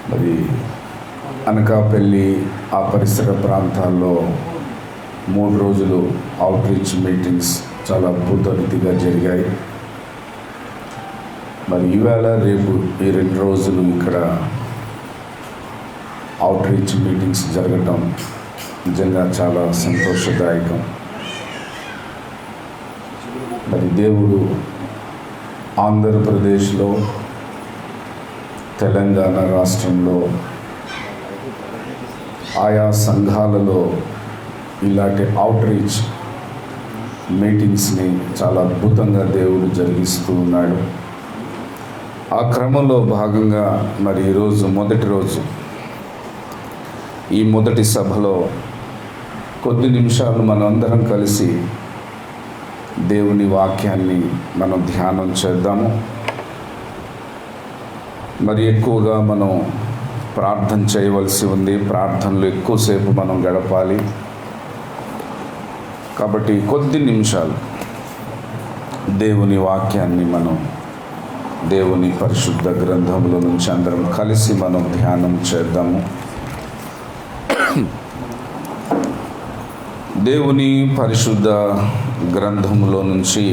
మరి అనకాపల్లి ఆ పరిసర ప్రాంతాల్లో 3 రోజులు అవుట్ రీచ్ మీటింగ్స్ చాలా అద్భుత రీతిగా జరిగాయి. మరి ఈవేళ రేపు ఈ 2 రోజులు ఇక్కడ అవుట్ రీచ్ మీటింగ్స్ జరగటం నిజంగా చాలా సంతోషదాయకం. మరి దేవుడు ఆంధ్రప్రదేశ్లో, తెలంగాణ రాష్ట్రంలో ఆయా సంఘాలలో ఇలాంటి అవుట్ రీచ్ మీటింగ్స్ని చాలా అద్భుతంగా దేవుడు జరిగిస్తూ ఉన్నాడు. ఆ క్రమంలో భాగంగా మరి ఈరోజు మొదటి రోజు ఈ మొదటి సభలో కొద్ది నిమిషాలు మనందరం కలిసి దేవుని వాక్యాన్ని మనం ధ్యానం చేద్దాము. మరి ఎక్కువగా మనం ప్రార్థన చేయవలసి ఉంది. ప్రార్థనలు ఎక్కువసేపు మనం గడపాలి. కాబట్టి కొద్ది నిమిషాలు దేవుని వాక్యాన్ని మనం దేవుని పరిశుద్ధ గ్రంథంలో నుంచి అందరం కలిసి మనం ధ్యానం చేద్దాము. దేవుని పరిశుద్ధ గ్రంథములో నుంచి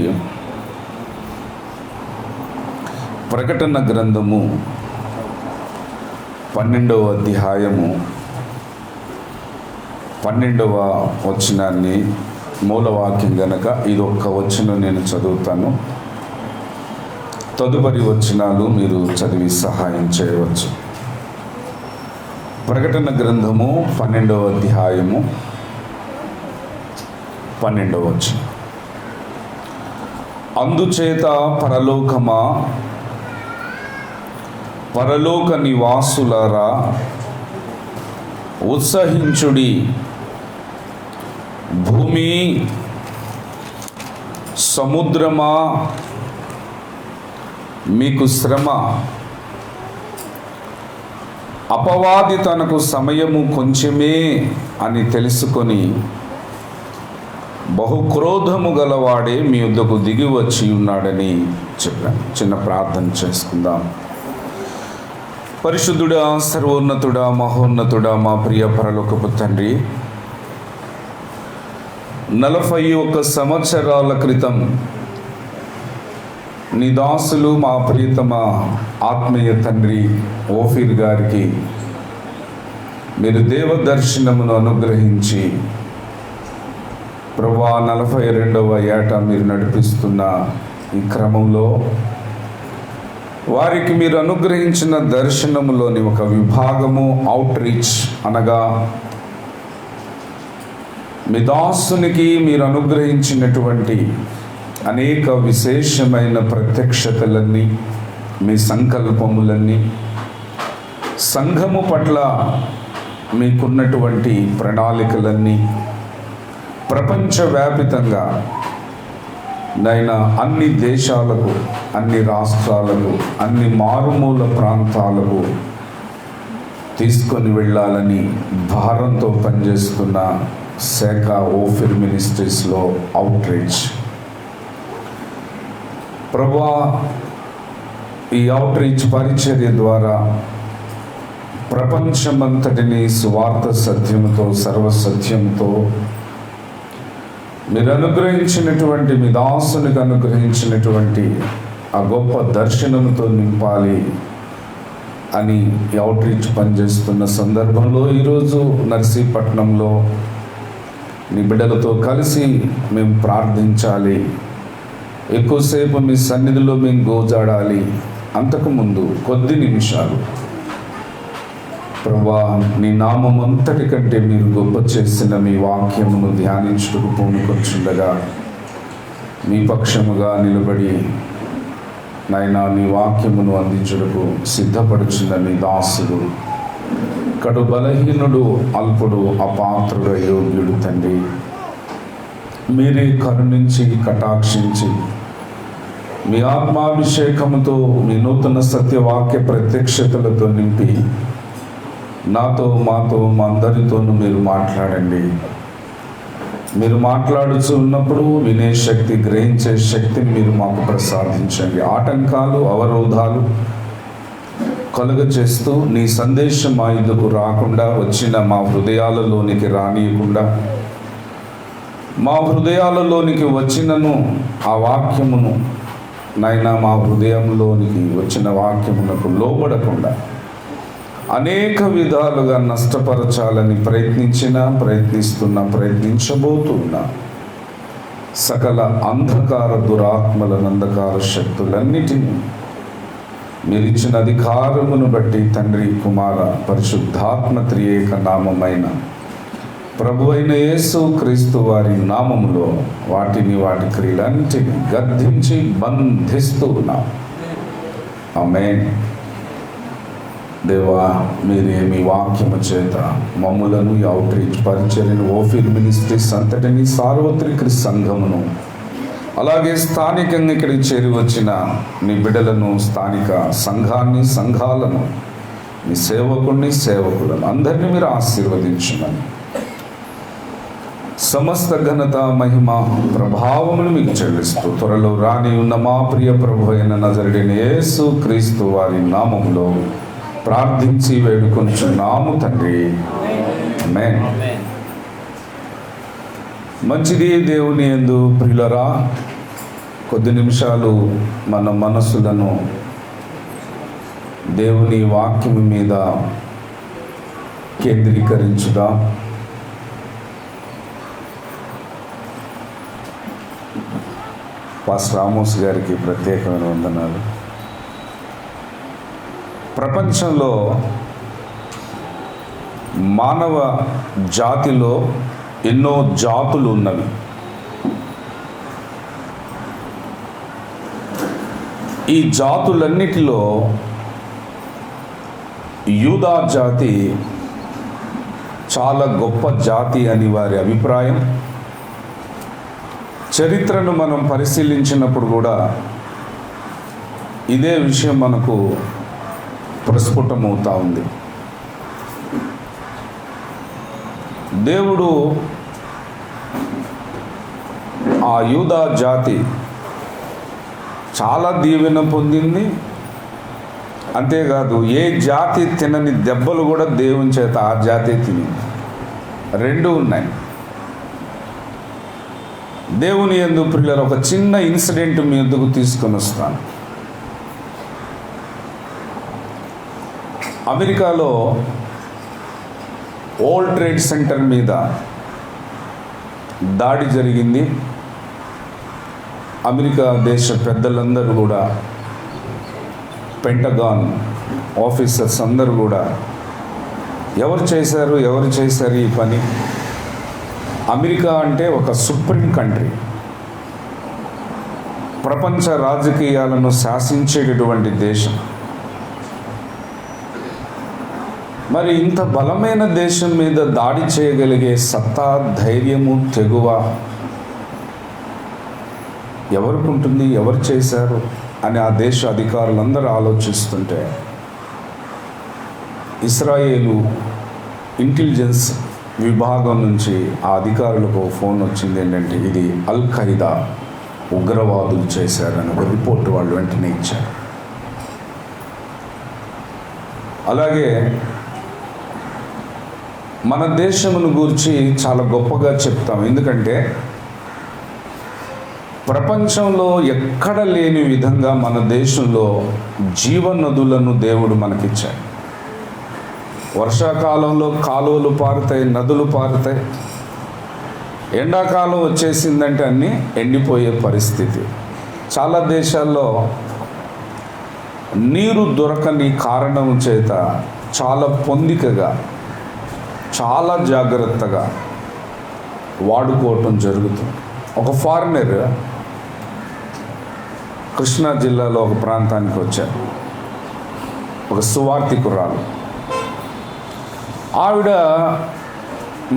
ప్రకటన గ్రంథము 12వ అధ్యాయము 12వ వచనాన్ని మూలవాక్యం గనక ఇది ఒక్క వచనం నేను చదువుతాను. తదుపరి వచనాలు మీరు చదివి సహాయం చేయవచ్చు. ప్రకటన గ్రంథము 12వ అధ్యాయము 12వ వచనం. అందుచేత పరలోకమా, పరలోక నివాసులారా, ఉత్సహించుడి. భూమి, సముద్రమా, మీకు శ్రమ. అపవాది తనకు సమయము కొంచెమే అని తెలుసుకొని బహుక్రోధము గలవాడే మీ వద్దకు దిగి వచ్చి ఉన్నాడని చెప్పాను. చిన్న ప్రార్థన చేసుకుందాం. పరిశుద్ధుడా, సర్వోన్నతుడా, మహోన్నతుడా, మా ప్రియ పరలోకపు తండ్రి, 41 సంవత్సరాల క్రితం నీ దాసులు మా ప్రియతమ ఆత్మీయ తండ్రి ఓఫీర్ గారికి మీరు దేవదర్శనమును అనుగ్రహించి ప్రభువా 42వ ఏట మీరు నడిపిస్తున్న ఈ క్రమంలో వారికి మీరు అనుగ్రహించిన దర్శనములోని ఒక విభాగము అవుట్ రీచ్, అనగా మీ దాసునికి మీరు అనుగ్రహించినటువంటి అనేక విశేషమైన ప్రత్యక్షతలన్నీ, మీ సంకల్పములన్నీ, సంఘము పట్ల మీకున్నటువంటి ప్రణాళికలన్నీ ప్రపంచవ్యాపితంగా నైనా అన్ని దేశాలకు, అన్ని రాష్ట్రాలకు, అన్ని మారుమూల ప్రాంతాలకు తీసుకొని వెళ్ళాలని భారంతో పనిచేస్తున్న శాఖ ఓఫీర్ మినిస్ట్రీస్లో అవుట్ రీచ్. ప్రభువా, ఈ అవుట్ రీచ్ పరిచర్య ద్వారా ప్రపంచమంతటిని సువార్త సత్యముతో, సర్వసత్యంతో మీరు అనుగ్రహించినటువంటి, మీ దాసునికి అనుగ్రహించినటువంటి ఆ గొప్ప దర్శనంతో నింపాలి అని ఈ అవుట్ రీచ్ పనిచేస్తున్న సందర్భంలో ఈరోజు నర్సీపట్నంలో నీ బిడ్డలతో కలిసి మేము ప్రార్థించాలి. ఎక్కువసేపు మీ సన్నిధిలో మేము గోజాడాలి. అంతకుముందు కొద్ది నిమిషాలు ప్రభువా, నీ నామం అంతటి కంటే మీరు గొప్ప చేసిన మీ వాక్యమును ధ్యానించుటకు పూనుకొచ్చుండగా మీ పక్షముగా నిలబడి నాయనా నీ వాక్యమును అందించుటకు సిద్ధపడుచున్న మీ దాసుడు, కడు బలహీనుడు, అల్పుడు, అపాత్రుడు, అయోగ్యుడు తండ్రి, మీరే కరుణించి కటాక్షించి మీ ఆత్మాభిషేకముతో, మీ నూతన సత్యవాక్య ప్రత్యక్షతలతో నింపి నాతో, మాతో, మా అందరితోనూ మీరు మాట్లాడండి. మీరు మాట్లాడుతూ ఉన్నప్పుడు వినే శక్తి, గ్రహించే శక్తిని మీరు మాకు ప్రసాదించండి. ఆటంకాలు, అవరోధాలు కలుగచేస్తూ నీ సందేశం మా యుద్ధకు రాకుండా వచ్చిన మా హృదయాలలోనికి రానియకుండా, మా హృదయాలలోనికి వచ్చినను ఆ వాక్యమును నైనా మా హృదయంలోనికి వచ్చిన వాక్యమునకు లోబడకుండా అనేక విధాలుగా నష్టపరచాలని ప్రయత్నించబోతున్నా సకల అంధకార దురాత్మలను, అంధకార శక్తులన్నిటినీ మీరిచ్చిన అధికారమును బట్టి తండ్రి, కుమార, పరిశుద్ధాత్మ త్రియేక నామమైన ప్రభువైన యేసు క్రీస్తు వారి నామములో వాటి క్రియలన్నిటిని గద్దించి బంధిస్తూ ఉన్నాం. ఆమేన్. దేవా, మీరే మీ వాక్యము చేత మమ్ములను, ఈ అవుట్ రీచ్ పరిచర్యను, ఓఫీర్ మినిస్ట్రీస్ అంతటిని, సార్వత్రిక సంఘమును, అలాగే స్థానికంగా ఇక్కడికి చేరి వచ్చిన మీ బిడ్డలను, స్థానిక సంఘాలను, మీ సేవకులను అందరినీ మీరు ఆశీర్వదించమని, సమస్త ఘనత, మహిమ, ప్రభావములు మీకు చెల్లిస్తూ త్వరలో రాని ఉన్న మా ప్రియ ప్రభు అయిన నజరుడైన యేసు క్రీస్తు వారి నామములో ప్రార్థించి వేడుకొంచున్నాము తండ్రి. ఆమేన్. మంచిది దేవుని యందు ప్రియులరా, కొద్ది నిమిషాలు మన మనస్సులను దేవుని వాక్యం మీద కేంద్రీకరించుదాం. పాస్టర్ రామోస్ గారికి ప్రత్యేకమైన వందనాలు. ప్రపంచంలో మానవ జాతిలో ఎన్నో జాతులు ఉన్నవి. ఈ జాతులన్నిటిలో యూదా జాతి చాలా గొప్ప జాతి అని వారి అభిప్రాయం. చరిత్రను మనం పరిశీలించినప్పుడు కూడా ఇదే విషయం మనకు ప్రస్ఫుటమవుతూ ఉంది. దేవుడు ఆ యూదా జాతి చాలా దీవెన పొందింది. అంతేకాదు, ఏ జాతి తినని దెబ్బలు కూడా దేవుని చేత ఆ జాతి తినింది. రెండు ఉన్నాయి. దేవుని యందు ప్రియులారా, ఒక చిన్న ఇన్సిడెంట్ మీ ఎందుకు తీసుకొని వస్తాను. అమెరికాలో వరల్డ్ ట్రేడ్ సెంటర్ మీద దాడి జరిగింది. అమెరికా దేశ పెద్దలందరూ కూడా, పెంటగాన్ ఆఫీసర్స్ అందరూ కూడా ఎవరు చేశారు ఈ పని? అమెరికా అంటే ఒక సుప్రీం కంట్రీ, ప్రపంచ రాజకీయాలను శాసించేటటువంటి దేశం. మరి ఇంత బలమైన దేశం మీద దాడి చేయగలిగే సత్తా, ధైర్యము, తెగువ ఎవరికి ఉంటుంది? ఎవరు చేశారు అని ఆ దేశ అధికారులందరూ ఆలోచిస్తుంటే, ఇస్రాయేలు ఇంటెలిజెన్స్ విభాగం నుంచి ఆ అధికారులకు ఫోన్ వచ్చింది. ఏంటంటే, ఇది అల్ ఖైదా ఉగ్రవాదులు చేశారని ఒక రిపోర్ట్ వాళ్ళు వెంటనే ఇచ్చారు. అలాగే మన దేశమును గురించి చాలా గొప్పగా చెప్తాం. ఎందుకంటే ప్రపంచంలో ఎక్కడ లేని విధంగా మన దేశంలో జీవనదులను దేవుడు మనకిచ్చాడు. వర్షాకాలంలో కాలువలు పారుతాయి, నదులు పారుతాయి. ఎండాకాలం వచ్చేసిందంటే అన్నీ ఎండిపోయే పరిస్థితి. చాలా దేశాల్లో నీరు దొరకని కారణం చేత చాలా పొందికగా, చాలా జాగ్రత్తగా వాడుకోవటం జరుగుతుంది. ఒక ఫారినర్ కృష్ణా జిల్లాలో ఒక ప్రాంతానికి వచ్చారు. ఒక సువార్థికురాలు ఆవిడ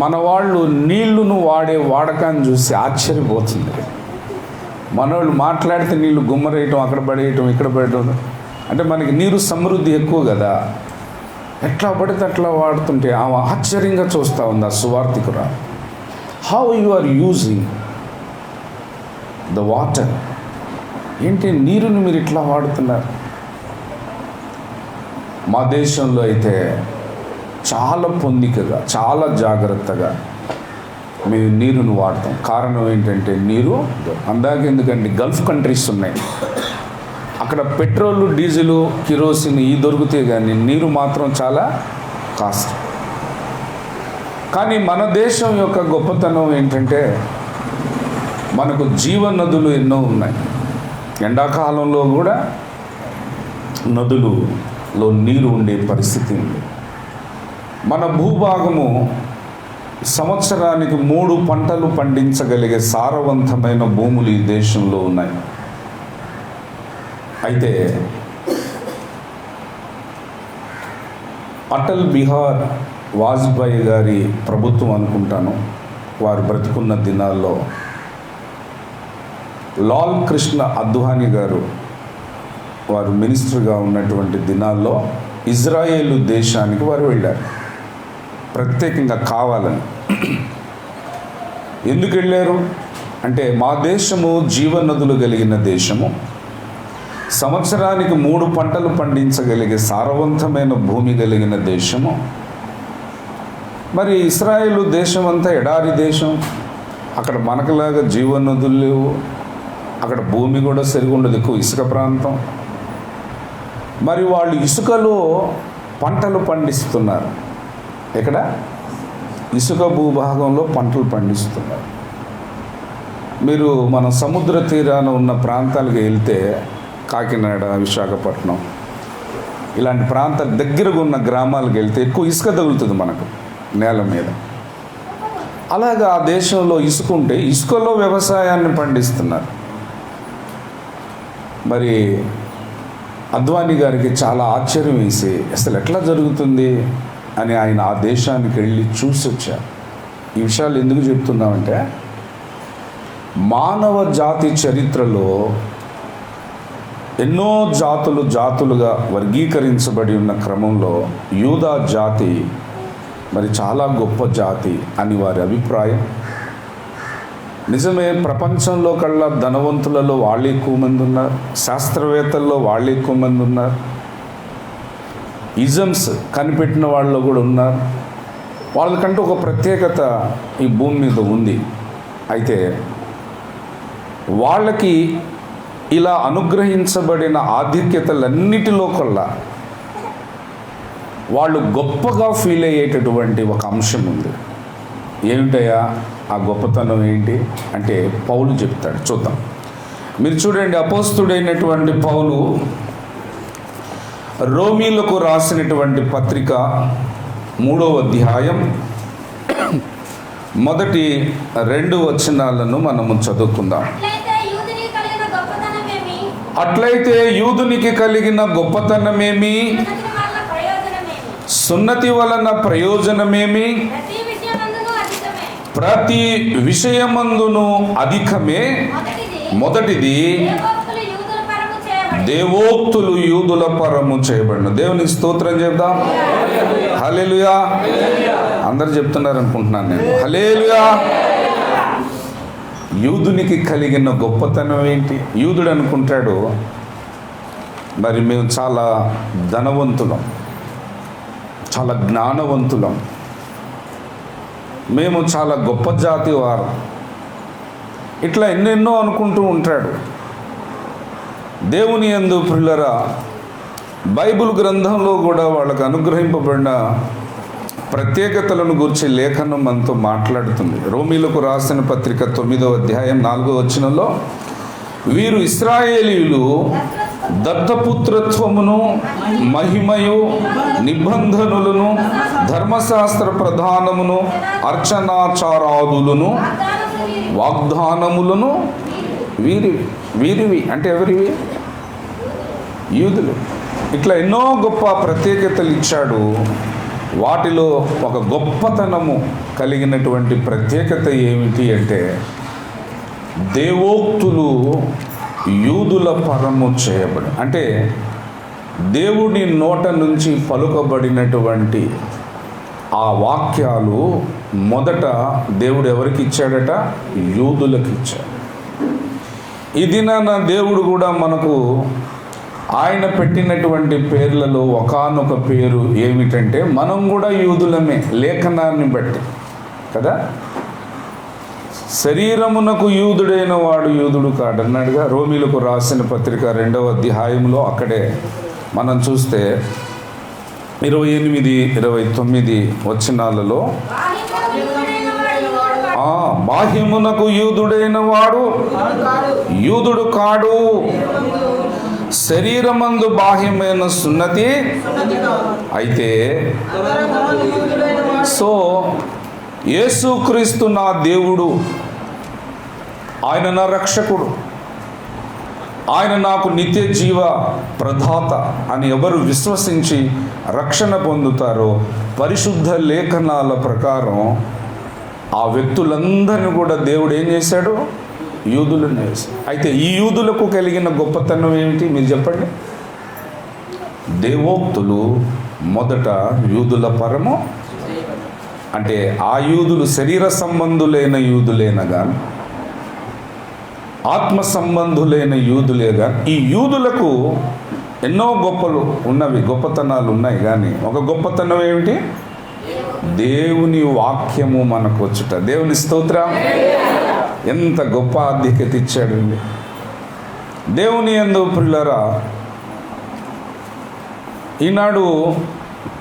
మన వాళ్ళు నీళ్లును వాడే వాడకాన్ని చూసి ఆశ్చర్యపోతుంది. మనోళ్ళు మాట్లాడితే నీళ్లు గుమ్మరేయటం, అక్కడ పడేయటం, ఇక్కడ పడేయటం. అంటే మనకి నీరు సమృద్ధి ఎక్కువ కదా, ఎట్లా పడితే అట్లా వాడుతుంటే ఆమె ఆశ్చర్యంగా చూస్తూ ఉంది. ఆ సువార్థికురాలు, how you are using the water, ఏంటి నీరుని మీరు ఇట్లా వాడుతున్నారు? మా దేశంలో అయితే చాలా పొందికగా, చాలా జాగ్రత్తగా మేము నీరును వాడతాం. కారణం ఏంటంటే నీరు అందాక ఎందుకంటే గల్ఫ్ కంట్రీస్ ఉన్నాయి, అక్కడ పెట్రోల్, డీజిల్, కిరోసిన్ ఇవి దొరుకుతాయి, కానీ నీరు మాత్రం చాలా కాస్ట్. కానీ మన దేశం యొక్క గొప్పతనం ఏంటంటే మనకు జీవనదులు ఎన్నో ఉన్నాయి. ఎండాకాలంలో కూడా నదులలో నీరు ఉండే పరిస్థితి ఉంది. మన భూభాగము సంవత్సరానికి 3 పంటలు పండించగలిగే సారవంతమైన భూములు ఈ దేశంలో ఉన్నాయి. అయితే అటల్ బిహారీ వాజ్పేయి గారి ప్రభుత్వం అనుకుంటాను, వారు బ్రతికున్న దినాల్లో లాల్ కృష్ణ అద్వానీ గారు వారు మినిస్టర్గా ఉన్నటువంటి దినాల్లో ఇజ్రాయేల్ దేశానికి వారు వెళ్ళారు, ప్రత్యేకంగా కావాలని. ఎందుకు వెళ్ళారు అంటే మా దేశము జీవనదులు కలిగిన దేశము, సంవత్సరానికి 3 పంటలు పండించగలిగే సారవంతమైన భూమి కలిగిన దేశము. మరి ఇశ్రాయేలు దేశం అంతా ఎడారి దేశం, అక్కడ మనకులాగా జీవనదులు లేవు, అక్కడ భూమి కూడా సరిగా ఉండదు, ఎక్కువ ఇసుక ప్రాంతం. మరి వాళ్ళు ఇసుకలో పంటలు పండిస్తున్నారు. ఇక్కడ ఇసుక భూభాగంలో పంటలు పండిస్తున్నారు. మీరు మన సముద్ర తీరాన ఉన్న ప్రాంతాలకు వెళ్తే కాకినాడ, విశాఖపట్నం ఇలాంటి ప్రాంతాల దగ్గరగా ఉన్న గ్రామాలకు వెళ్తే ఎక్కువ ఇసుక తగులుతుంది మనకు నేల మీద. అలాగా ఆ దేశంలో ఇసుక ఉంటే ఇసుకలో వ్యవసాయాన్ని పండిస్తున్నారు. మరి అద్వానీ గారికి చాలా ఆశ్చర్యం వేసి అసలు ఎట్లా జరుగుతుంది అని ఆయన ఆ దేశానికి వెళ్ళి చూసి వచ్చారు. ఈ విషయాలు ఎందుకు చెప్తున్నామంటే మానవ జాతి చరిత్రలో ఎన్నో జాతులుగా వర్గీకరించబడి ఉన్న క్రమంలో యూదా జాతి మరి చాలా గొప్ప జాతి అని వారి అభిప్రాయం. నిజమే, ప్రపంచంలో కల్లా ధనవంతులలో వాళ్ళు ఎక్కువ మంది ఉన్నారు, శాస్త్రవేత్తల్లో వాళ్ళు ఎక్కువ మంది ఉన్నారు, ఇజమ్స్ కనిపెట్టిన వాళ్ళు కూడా ఉన్నారు. వాళ్ళకంటూ ఒక ప్రత్యేకత ఈ భూమి మీద ఉంది. అయితే వాళ్ళకి ఇలా అనుగ్రహించబడిన ఆధిక్యతలన్నిటిలో కల్లా వాళ్ళు గొప్పగా ఫీల్ అయ్యేటటువంటి ఒక అంశం ఉంది. ఏమిటయ్యా ఆ గొప్పతనం ఏంటి అంటే పౌలు చెప్తాడు. చూద్దాం. మీరు చూడండి, అపోస్తుడైనటువంటి పౌలు రోమీలకు రాసినటువంటి పత్రిక 3వ అధ్యాయం మొదటి 2 వచనాలను మనము చదువుకుందాం. అట్లయితే యూదునికి కలిగిన గొప్పతనమేమి, సున్నతి వలన ప్రయోజనమేమి, ప్రతి విషయమందును అధికమే. మొదటిది దేవోక్తులు యూదుల పరము చేయబడిన. దేవునికి స్తోత్రం చెప్దాం. హల్లెలూయా. అందరు చెప్తున్నారు అనుకుంటున్నాను నేను. హల్లెలూయా. యూదునికి కలిగిన గొప్పతనం ఏంటి? యూదుడు అనుకుంటాడు మరి మేము చాలా ధనవంతులం, చాలా జ్ఞానవంతులం, మేము చాలా గొప్ప జాతి వారు, ఇట్లా ఎన్నెన్నో అనుకుంటూ ఉంటాడు. దేవుని యందు ప్రియులారా, బైబిల్ గ్రంథంలో కూడా వాళ్ళకు అనుగ్రహింపబడిన ప్రత్యేకతలను గురించి లేఖనం మనతో మాట్లాడుతుంది. రోమీలకు రాసిన పత్రిక 9వ అధ్యాయం 4వ వచనంలో వీరు ఇశ్రాయేలీయులు దత్తపుత్రత్వమును, మహిమయు, నిబంధనలను, ధర్మశాస్త్ర ప్రధానమును, అర్చనాచారాదులను, వాగ్దానములను వీరివి అంటే ఎవరివి? యూదులు. ఇట్లా ఎన్నో గొప్ప ప్రత్యేకతలు ఇచ్చాడు. వాటిలో ఒక గొప్పతనము కలిగినటువంటి ప్రత్యేకత ఏమిటి అంటే దేవోక్తులు యూదుల పరము చేయబడి, అంటే దేవుని నోట నుంచి పలుకబడినటువంటి ఆ వాక్యాలు మొదట దేవుడు ఎవరికి ఇచ్చాడట? యూదులకు ఇచ్చాడు. ఈ దినాన దేవుడు కూడా మనకు ఆయన పెట్టినటువంటి పేర్లలో ఒకానొక పేరు ఏమిటంటే మనం కూడా యూదులమే, లేఖనాన్ని బట్టి కదా. శరీరమునకు యూదుడైన వాడు యూదుడు కాడన్నాడుగా రోమీలకు రాసిన పత్రిక 2వ అధ్యాయంలో. అక్కడే మనం చూస్తే 28, 29 వచనాలలో బాహ్యమునకు యూదుడైన వాడు యూదుడు కాడు, శరీరమందు బాహ్యమైన సున్నతి అయితే. సో యేసుక్రీస్తు నా దేవుడు, ఆయన నా రక్షకుడు, ఆయన నాకు నిత్య జీవ ప్రదాత అని ఎవరు విశ్వసించి రక్షణ పొందుతారో పరిశుద్ధ లేఖనాల ప్రకారం ఆ వ్యక్తులందరినీ కూడా దేవుడు ఏం చేశాడు? యూదులను చేశాడు. అయితే ఈ యూదులకు కలిగిన గొప్పతనం ఏమిటి మీరు చెప్పండి? దేవోక్తులు మొదట యూదుల పరము, అంటే ఆ యూదులు శరీర సంబంధులైన యూదులేనగా, ఆత్మ సంబంధులైన యూదులే కానీ ఈ యూదులకు ఎన్నో గొప్పతనాలు ఉన్నాయి. కానీ ఒక గొప్పతనం ఏమిటి? దేవుని వాక్యము మనకు వచ్చుట. దేవుని స్తోత్రం. ఎంత గొప్ప ఆధిక్యత ఇచ్చాడండి దేవుని యందు ప్రియులారా. ఈనాడు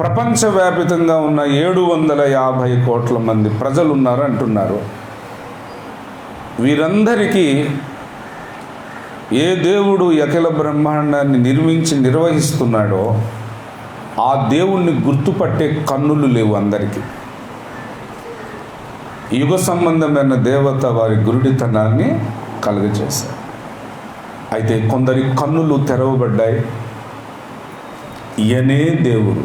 ప్రపంచవ్యాపితంగా ఉన్న 750 కోట్ల మంది ప్రజలు ఉన్నారు అంటున్నారు. వీరందరికీ ఏ దేవుడు అఖిల బ్రహ్మాండాన్ని నిర్వహిస్తున్నాడో ఆ దేవుణ్ణి గుర్తుపట్టే కన్నులు లేవు అందరికీ. యుగ సంబంధమైన దేవత వారి గురుడితనాన్ని కలుగజేశారు. అయితే కొందరి కన్నులు తెరవబడ్డాయి. ఈయనే దేవుడు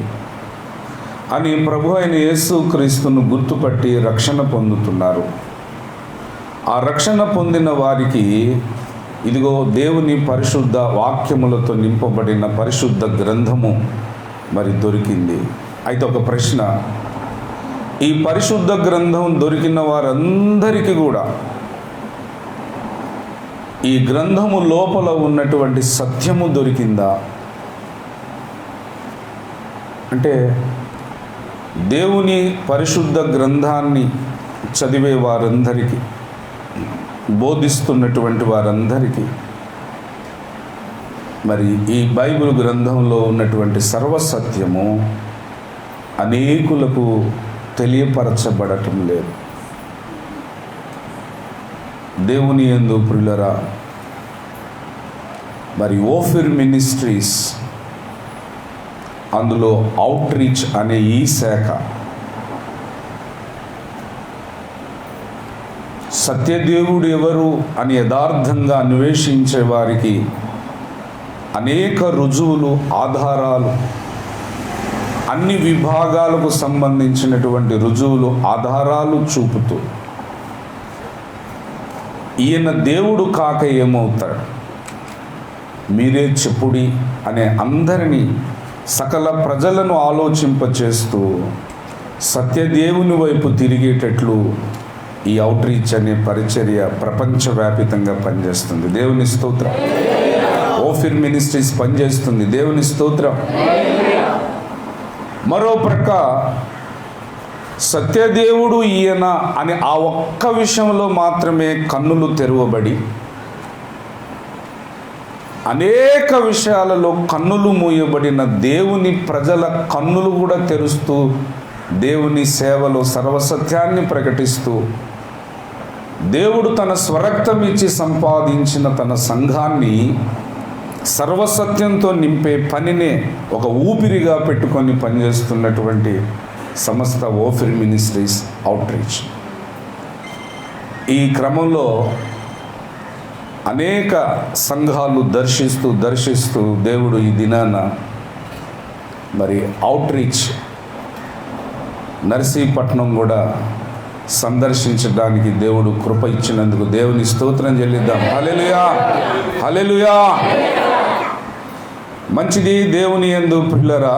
అని ప్రభు అయిన యేసుక్రీస్తును గుర్తుపట్టి రక్షణ పొందుతున్నారు. ఆ రక్షణ పొందిన వారికి ఇదిగో దేవుని పరిశుద్ధ వాక్యములతో నింపబడిన పరిశుద్ధ గ్రంథము మరి దొరికింది. అయితే ఒక ప్రశ్న, ఈ పరిశుద్ధ గ్రంథం దొరికిన వారందరికీ కూడా ఈ గ్రంథము లోపల ఉన్నటువంటి సత్యము దొరికిందా? అంటే దేవుని పరిశుద్ధ గ్రంథాన్ని చదివే వారందరికీ, బోధిస్తున్నటువంటి వారందరికీ మరి ఈ బైబిల్ గ్రంథంలో ఉన్నటువంటి సర్వసత్యము అనేకులకు తెలియపరచబడటం లేదు. దేవుని యందు ప్రియులారా, మరి ఓఫిర్ మినిస్ట్రీస్ అందులో అవుట్ రీచ్ అనే ఈ శాఖ సత్యదేవుడు ఎవరు అని యథార్థంగా అన్వేషించే వారికి అనేక రుజువులు, ఆధారాలు, అన్ని విభాగాలకు సంబంధించినటువంటి రుజువులు, ఆధారాలు చూపుతూ ఈయన దేవుడు కాక ఏమవుతాడు, మీరే చెప్పుడి అనే అందరినీ, సకల ప్రజలను ఆలోచింపచేస్తూ సత్యదేవుని వైపు తిరిగేటట్లు ఈ అవుట్ రీచ్ అనే పరిచర్య ప్రపంచవ్యాపితంగా పనిచేస్తుంది. దేవుని స్తోత్రం. ఓఫిర్ మినిస్ట్రీస్ పనిచేస్తుంది. దేవుని స్తోత్రం. మరో ప్రక్క సత్యదేవుడు ఈయన అని ఆ ఒక్క విషయంలో మాత్రమే కన్నులు తెరవబడి అనేక విషయాలలో కన్నులు మూయబడిన దేవుని ప్రజల కన్నులు కూడా తెరుస్తూ దేవుని సేవలో సర్వసత్యాన్ని ప్రకటిస్తూ దేవుడు తన స్వరక్తం ఇచ్చి సంపాదించిన తన సంఘాన్ని సర్వసత్యంతో నింపే పనినే ఒక ఊపిరిగా పెట్టుకొని పనిచేస్తున్నటువంటి సంస్థ ఓఫిర్ మినిస్ట్రీస్ అవుట్ రీచ్. ఈ క్రమంలో అనేక సంఘాలు దర్శిస్తూ దేవుడు ఈ దినాన మరి అవుట్ రీచ్ నర్సీపట్నం కూడా సందర్శించడానికి దేవుడు కృప ఇచ్చినందుకు దేవుని స్తోత్రం చెల్లిద్దాం. హల్లెలూయా, హల్లెలూయా. మంచిది. దేవుని యందు ప్రియులారా,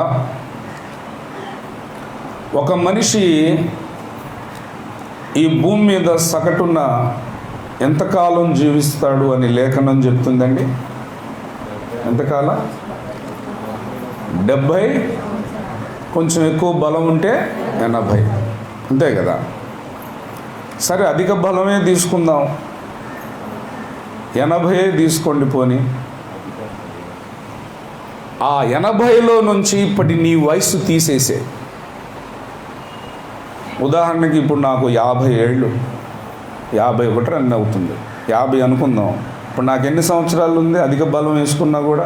ఒక మనిషి ఈ భూమి మీద సగటున ఎంతకాలం జీవిస్తాడు అని లేఖనం చెప్తుందండి? ఎంతకాలం? 70, కొంచెం ఎక్కువ బలం ఉంటే 80, అంతే కదా. సరే అధిక బలమే తీసుకుందాం, 80 తీసుకోండి పోని. ఆ 80లో నుంచి ఇప్పటి నీ వయసు తీసేసే. ఉదాహరణకి ఇప్పుడు నాకు 50 ఏళ్ళు, 51 రన్ అవుతుంది, 50 అనుకుందాం. ఇప్పుడు నాకు ఎన్ని సంవత్సరాలు ఉంది? అధిక బలం వేసుకున్నా కూడా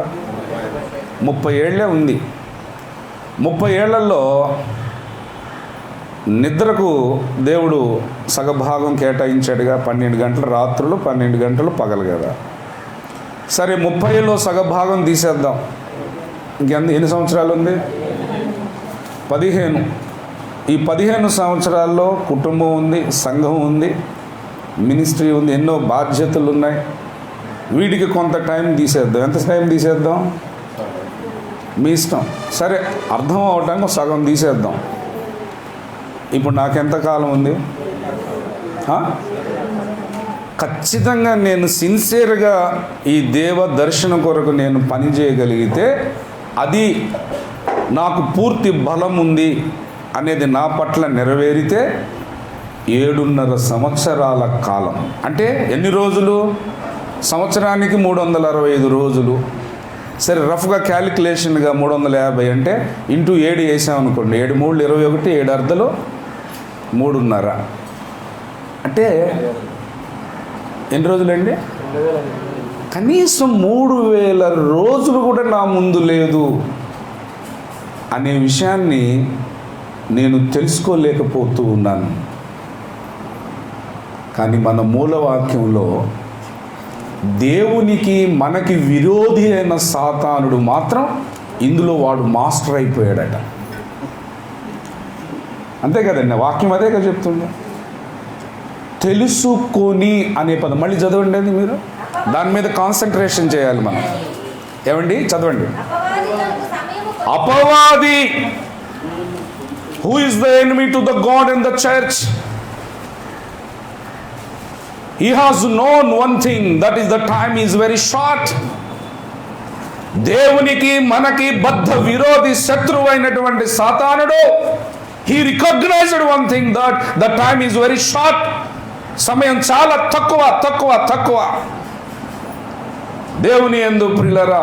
30 ఏళ్ళే ఉంది. 30 ఏళ్లలో నిద్రకు దేవుడు సగభాగం కేటాయించాడుగా. 12 గంటలు రాత్రులు, 12 గంటలు పగలు కదా. సరే 30లో సగభాగం తీసేద్దాం. ఎన్ని సంవత్సరాలు ఉంది? 15. ఈ 15 సంవత్సరాల్లో కుటుంబం ఉంది, సంఘం ఉంది, మినిస్ట్రీ ఉంది, ఎన్నో బాధ్యతలు ఉన్నాయి. వీటికి కొంత టైం తీసేద్దాం. ఎంత టైం తీసేద్దాం? మీ ఇష్టం. సరే అర్థం అవటానికి సగం తీసేద్దాం. ఇప్పుడు నాకెంత కాలం ఉంది? ఖచ్చితంగా నేను సిన్సియర్గా ఈ దేవ దర్శనం కొరకు నేను పని చేయగలిగితే, అది నాకు పూర్తి బలం ఉంది అనేది నా పట్ల నెరవేరితే 7.5 సంవత్సరాల కాలం. అంటే ఎన్ని రోజులు? సంవత్సరానికి 365 రోజులు. సరే రఫ్గా క్యాలిక్యులేషన్గా 350 అంటే ఇంటూ 7 వేసామనుకోండి. 7 3 21, 7 అర్ధలు 3.5. అంటే ఎన్ని రోజులండి? కనీసం 3000 రోజులు కూడా నా ముందు లేదు అనే విషయాన్ని నేను తెలుసుకోలేకపోతూ ఉన్నాను. కానీ మన మూలవాక్యంలో దేవునికి మనకి విరోధి అయిన సాతానుడు మాత్రం ఇందులో వాడు మాస్టర్ అయిపోయాడట. అంతే కదండి, వాక్యం అదే కదా చెప్తుంది. తెలుసుకొని అనే పదం మళ్ళీ చదవండి. అది మీరు దాని మీద కాన్సన్ట్రేషన్ చేయాలి మనం. ఏమండి చదవండి. అపవాది, who is the enemy to the God and the church, he has known one thing, that is the time is very short. దేవునికి మనకి బద్ధ విరోధి శత్రువు అయినటువంటి సాతానుడు, he recognized one thing, that the time is very short. సమయం చాలా తక్కువ. దేవుని యందు ప్రియులారా,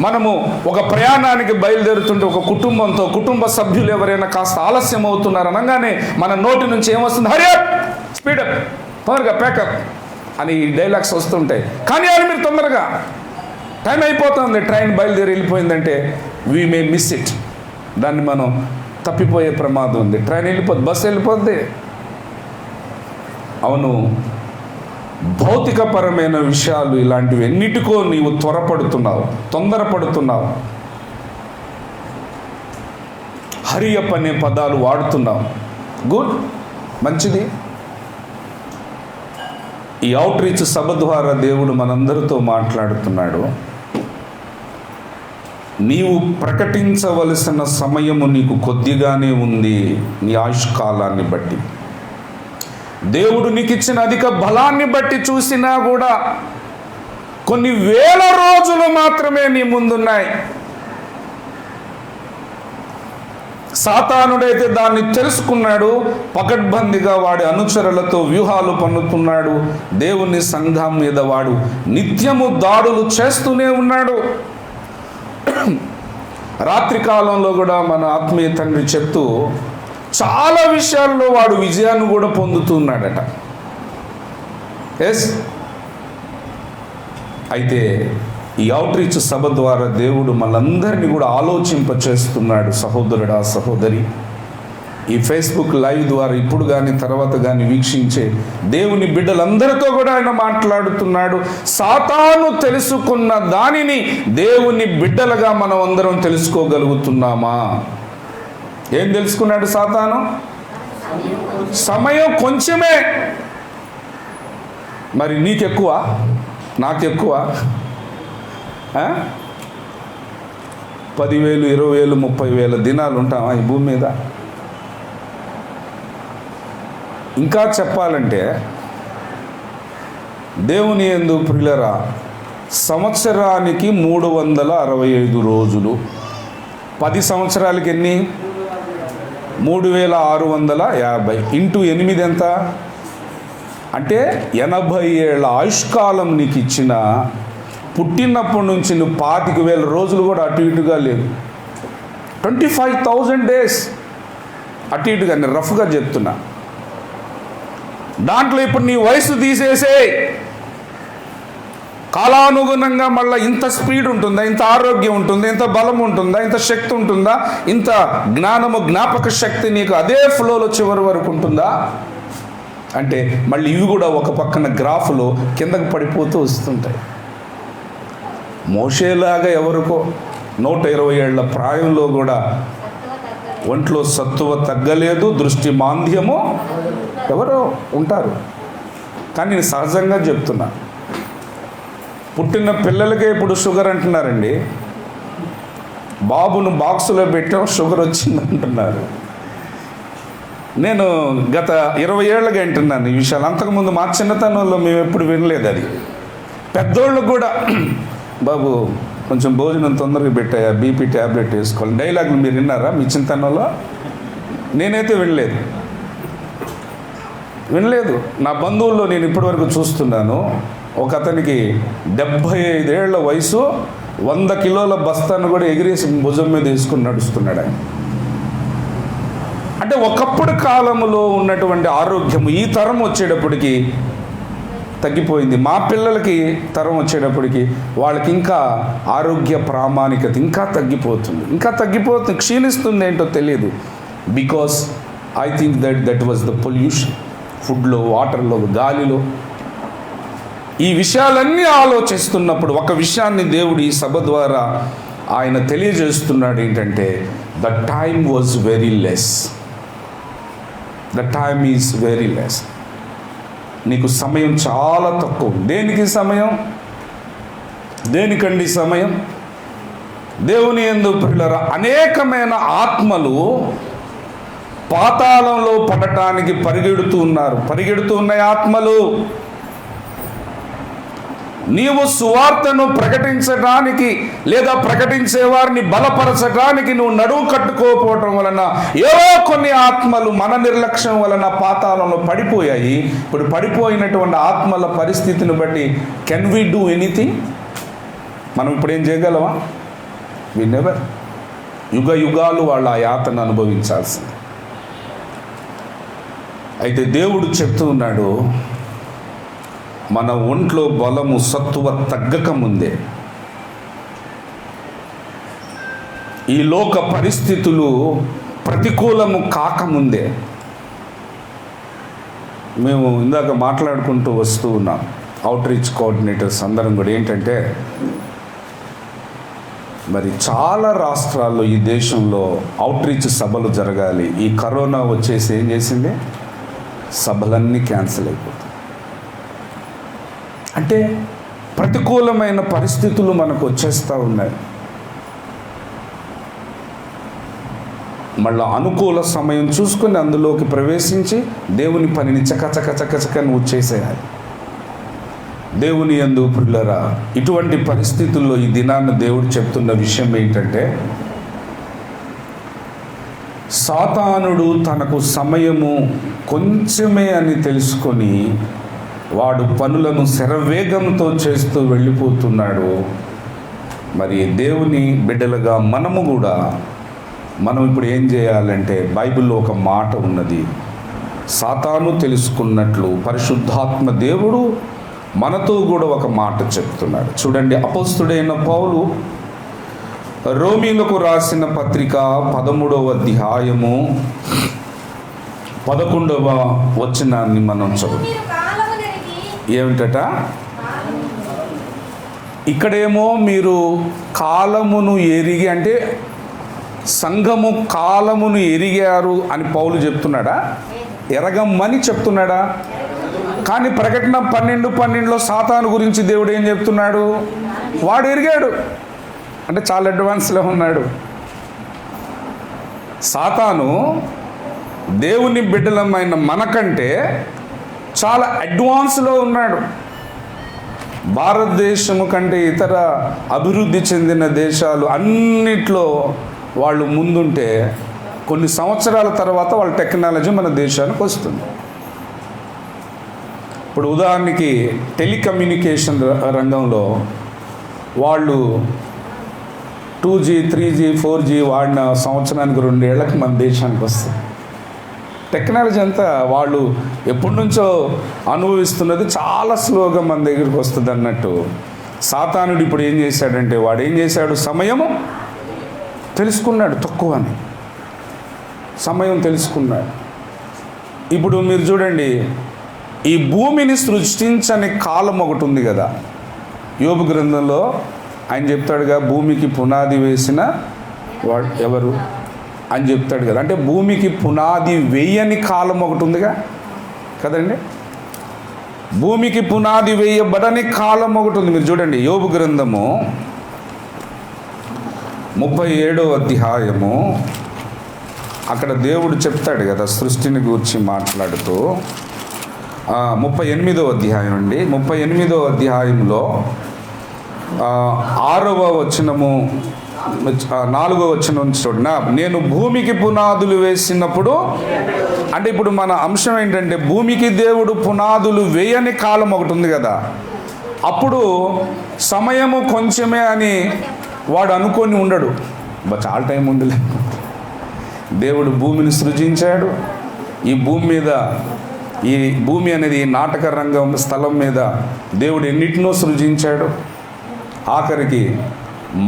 మనము ఒక ప్రయాణానికి బయలుదేరుతుంటే ఒక కుటుంబంతో, కుటుంబ సభ్యులు ఎవరైనా కాస్త ఆలస్యం అవుతున్నారు అనగానే మన నోటి నుంచి ఏమొస్తుంది? హరి అప్, స్పీడప్, తొందరగా ప్యాకప్ అని డైలాగ్స్ వస్తుంటాయి. కానీ అది మీరు తొందరగా, టైం అయిపోతుంది, ట్రైన్ బయలుదేరి వెళ్ళిపోయిందంటే వీ మే మిస్ ఇట్. దాన్ని మనం తప్పిపోయే ప్రమాదం ఉంది. ట్రైన్ వెళ్ళిపోద్ది, బస్సు వెళ్ళిపోద్ది. అవును, భౌతికపరమైన విషయాలు ఇలాంటివి ఎన్నిటికో నీవు తొందరపడుతున్నావు. హరియప్ అనే పదాలు వాడుతున్నావు. గుడ్, మంచిది. ఈ అవుట్ రీచ్ సభ ద్వారా దేవుడు మనందరితో మాట్లాడుతున్నాడు. నీవు ప్రకటించవలసిన సమయము నీకు కొద్దిగానే ఉంది. నీ ఆయుష్కాలాన్ని బట్టి, దేవుడు నీకు ఇచ్చిన అధిక బలాన్ని బట్టి చూసినా కూడా కొన్ని వేల రోజులు మాత్రమే నీ ముందున్నాయి. సాతానుడైతే దాన్ని తెలుసుకున్నాడు, పకడ్బందీగా వాడి అనుచరులతో వ్యూహాలు పన్నుతున్నాడు. దేవుని సంఘం మీద వాడు నిత్యము దాడులు చేస్తూనే ఉన్నాడు. రాత్రి కాలంలో కూడా మన ఆత్మీయ తండ్రి చెప్తూ చాలా విషయాల్లో వాడు విజయాన్ని కూడా పొందుతున్నాడట. ఎస్, అయితే ఈ అవుట్ రీచ్ సభ ద్వారా దేవుడు మనందరినీ కూడా ఆలోచింపచేస్తున్నాడు. సహోదరుడా, సహోదరి, ఈ ఫేస్బుక్ లైవ్ ద్వారా ఇప్పుడు కానీ తర్వాత కానీ వీక్షించే దేవుని బిడ్డలందరితో కూడా ఆయన మాట్లాడుతున్నాడు. సాతాను తెలుసుకున్న దానిని దేవుని బిడ్డలుగా మనం అందరం తెలుసుకోగలుగుతున్నామా? ఏం తెలుసుకున్నాడు సాతాను? సమయం కొంచెమే. మరి నీకెక్కువ, నాకెక్కువ? 10,000, 20,000, 30,000 దినాలు ఉంటామా ఈ భూమి మీద? ఇంకా చెప్పాలంటే దేవుని యందు ప్రియులారా, సంవత్సరానికి 365 రోజులు, 10 సంవత్సరాలకి ఎన్ని? 3650 ఇంటూ 8 ఎంత? అంటే 80 ఏళ్ళ ఆయుష్కాలం నీకు ఇచ్చిన, పుట్టినప్పటి నుంచి నువ్వు 25,000 రోజులు కూడా అటు ఇటుగా లేదు. 25,000 డేస్ అటు ఇటుగా, నేను రఫ్గా చెప్తున్నా. దాంట్లో ఇప్పుడు నీ వయసు తీసేసే, కాలానుగుణంగా మళ్ళీ ఇంత స్పీడ్ ఉంటుందా, ఇంత ఆరోగ్యం ఉంటుందా, ఇంత బలం ఉంటుందా, ఇంత శక్తి ఉంటుందా, ఇంత జ్ఞానము జ్ఞాపక శక్తి నీకు అదే ఫ్లోలో చివరి వరకు ఉంటుందా అంటే మళ్ళీ ఇవి కూడా ఒక పక్కన గ్రాఫ్లో కిందకు పడిపోతూ వస్తుంటాయి. మోషేలాగా ఎవరికో 120 ఏళ్ల ప్రాయంలో కూడా ఒంట్లో సత్తువ తగ్గలేదు, దృష్టి మాంద్యము ఎవరో ఉంటారు. కానీ నేను సహజంగా చెప్తున్నా, పుట్టిన పిల్లలకే ఇప్పుడు షుగర్ అంటున్నారండి. బాబును బాక్సులో పెట్టాం, షుగర్ వచ్చింది అంటున్నారు. నేను గత 20 ఏళ్ళగా వింటున్నాను ఈ విషయాలు. అంతకుముందు మా చిన్నతనంలో మేము ఎప్పుడు వినలేదు అది. పెద్దోళ్ళకు కూడా బాబు కొంచెం భోజనం తొందరగా పెట్టాయా, బీపీ ట్యాబ్లెట్ వేసుకోవాలి, డైలాగులు మీరు విన్నారా మీ చిన్నతనంలో? నేనైతే వినలేదు. నా బంధువుల్లో నేను ఇప్పటివరకు చూస్తున్నాను, ఒక అతనికి 75 ఏళ్ల వయసు, 100 కిలోల బస్తాను కూడా ఎగిరేసి భుజం మీద వేసుకుని నడుస్తున్నాడు ఆయన. అంటే ఒకప్పుడు కాలంలో ఉన్నటువంటి ఆరోగ్యము ఈ తరం వచ్చేటప్పటికి తగ్గిపోయింది. మా పిల్లలకి తరం వచ్చేటప్పటికి వాళ్ళకి ఇంకా ఆరోగ్య ప్రామాణికత ఇంకా తగ్గిపోతుంది, క్షీణిస్తుంది. ఏంటో తెలియదు. Because I think that was the pollution, ఫుడ్లో, వాటర్లో, గాలిలో. ఈ విషయాలన్నీ ఆలోచిస్తున్నప్పుడు ఒక విషయాన్ని దేవుడు ఈ సభ ద్వారా ఆయన తెలియజేస్తున్నాడు. ఏంటంటే the time was very less. The time is very less. నీకు సమయం చాలా తక్కువ. దేనికి సమయం? దేనికండి సమయం? దేవుని యందు ప్రియులారా, అనేకమైన ఆత్మలు పాతాళంలో పడటానికి పరిగెడుతూ ఉన్నాయి ఆత్మలు. నీవు సువార్తను ప్రకటించడానికి లేదా ప్రకటించే వారిని బలపరచడానికి నువ్వు నడువు కట్టుకోకపోవటం వలన ఏవో కొన్ని ఆత్మలు మన నిర్లక్ష్యం వలన పాతాళంలో పడిపోయాయి. ఇప్పుడు పడిపోయినటువంటి ఆత్మల పరిస్థితిని బట్టి కెన్ వి డూ ఎనీథింగ్? మనం ఇప్పుడు ఏం చేయగలమా? We never. యుగ యుగాలు వాళ్ళు ఆ యాతను అనుభవించాల్సింది. అయితే దేవుడు చెప్తూ ఉన్నాడు, మన ఒంట్లో బలము సత్తువ తగ్గక ముందే, ఈ లోక పరిస్థితులు ప్రతికూలము కాకముందే, మేము ఇందాక మాట్లాడుకుంటూ వస్తూ ఉన్నాం అవుట్ రీచ్ కోఆర్డినేటర్స్ అందరం కూడా. ఏంటంటే మరి చాలా రాష్ట్రాల్లో ఈ దేశంలో అవుట్ రీచ్ సభలు జరగాలి. ఈ కరోనా వచ్చేసి ఏం చేసింది? సభలన్నీ క్యాన్సిల్ అయిపోతాయి. అంటే ప్రతికూలమైన పరిస్థితులు మనకు వచ్చేస్తూ ఉన్నాయి. మళ్ళీ అనుకూల సమయం చూసుకొని అందులోకి ప్రవేశించి దేవుని పనిని చకచక నువ్వు చేసేయాలి. దేవుని యందు ప్రియులారా, ఇటువంటి పరిస్థితుల్లో ఈ దినాన్న దేవుడు చెప్తున్న విషయం ఏంటంటే, సాతానుడు తనకు సమయము కొంచెమే అని తెలుసుకొని వాడు పనులను శరవేగంతో చేస్తూ వెళ్ళిపోతున్నాడు. మరి దేవుని బిడ్డలుగా మనం ఇప్పుడు ఏం చేయాలంటే, బైబిల్లో ఒక మాట ఉన్నది, సాతాను తెలుసుకున్నట్లు పరిశుద్ధాత్మ దేవుడు మనతో కూడా ఒక మాట చెప్తున్నాడు. చూడండి, అపోస్తుడైన పౌలు రోమీలకు రాసిన పత్రిక 13వ అధ్యాయము 11వ వచనాన్ని మనం చదువు. ఏమిటట? ఇక్కడేమో మీరు కాలమును ఎరిగి, అంటే సంఘము కాలమును ఎరిగారు అని పౌలు చెప్తున్నాడా? ఎరగమ్మని చెప్తున్నాడా? కానీ ప్రకటన 12:12లో సాతాను గురించి దేవుడు ఏం చెప్తున్నాడు? వాడు ఎరిగాడు, అంటే చాలా అడ్వాన్స్లో ఉన్నాడు. సాతాను దేవుని బిడ్డలమైన మనకంటే చాలా అడ్వాన్స్లో ఉన్నాడు. భారతదేశము కంటే ఇతర అభివృద్ధి చెందిన దేశాలు అన్నిట్లో వాళ్ళు ముందుంటే కొన్ని సంవత్సరాల తర్వాత వాళ్ళ టెక్నాలజీ మన దేశానికి వస్తుంది. ఇప్పుడు ఉదాహరణకి టెలికమ్యూనికేషన్ రంగంలో వాళ్ళు 2G 3G 4G వాడిన సంవత్సరానికి 2 ఏళ్ళకి మన దేశానికి వస్తుంది. టెక్నాలజీ అంతా వాళ్ళు ఎప్పటి నుంచో అనుభవిస్తున్నది చాలా స్లోగా మన దగ్గరికి వస్తుంది అన్నట్టు. సాతానుడు ఇప్పుడు ఏం చేశాడంటే, వాడు ఏం చేశాడు, సమయము తెలుసుకున్నాడు, తక్కువని సమయం తెలుసుకున్నాడు. ఇప్పుడు మీరు చూడండి, ఈ భూమిని సృష్టించని కాలం ఒకటి ఉంది కదా. యోబు గ్రంథంలో ఆయన చెప్తాడుగా, భూమికి పునాది వేసిన వాడు ఎవరు అని చెప్తాడు కదా. అంటే భూమికి పునాది వేయని కాలం ఒకటి ఉందిగా కదండి. భూమికి పునాది వేయబడని కాలం ఒకటి ఉంది. మీరు చూడండి, యోబు గ్రంథము 37వ అధ్యాయము, అక్కడ దేవుడు చెప్తాడు కదా సృష్టిని గురించి మాట్లాడుతూ. 38వ అధ్యాయం అండి. 38వ అధ్యాయంలో 6వ వచనము 4వ వచనం చూడనా, నేను భూమికి పునాదులు వేసినప్పుడు. అంటే ఇప్పుడు మన అంశం ఏంటంటే, భూమికి దేవుడు పునాదులు వేయని కాలం ఒకటి ఉంది కదా. అప్పుడు సమయము కొంచెమే అని వాడు అనుకొని ఉండడు. చాలా టైం ఉండలే. దేవుడు భూమిని సృజించాడు. ఈ భూమి అనేది నాటక రంగం స్థలం మీద దేవుడు ఎన్నిటినో సృజించాడు. ఆఖరికి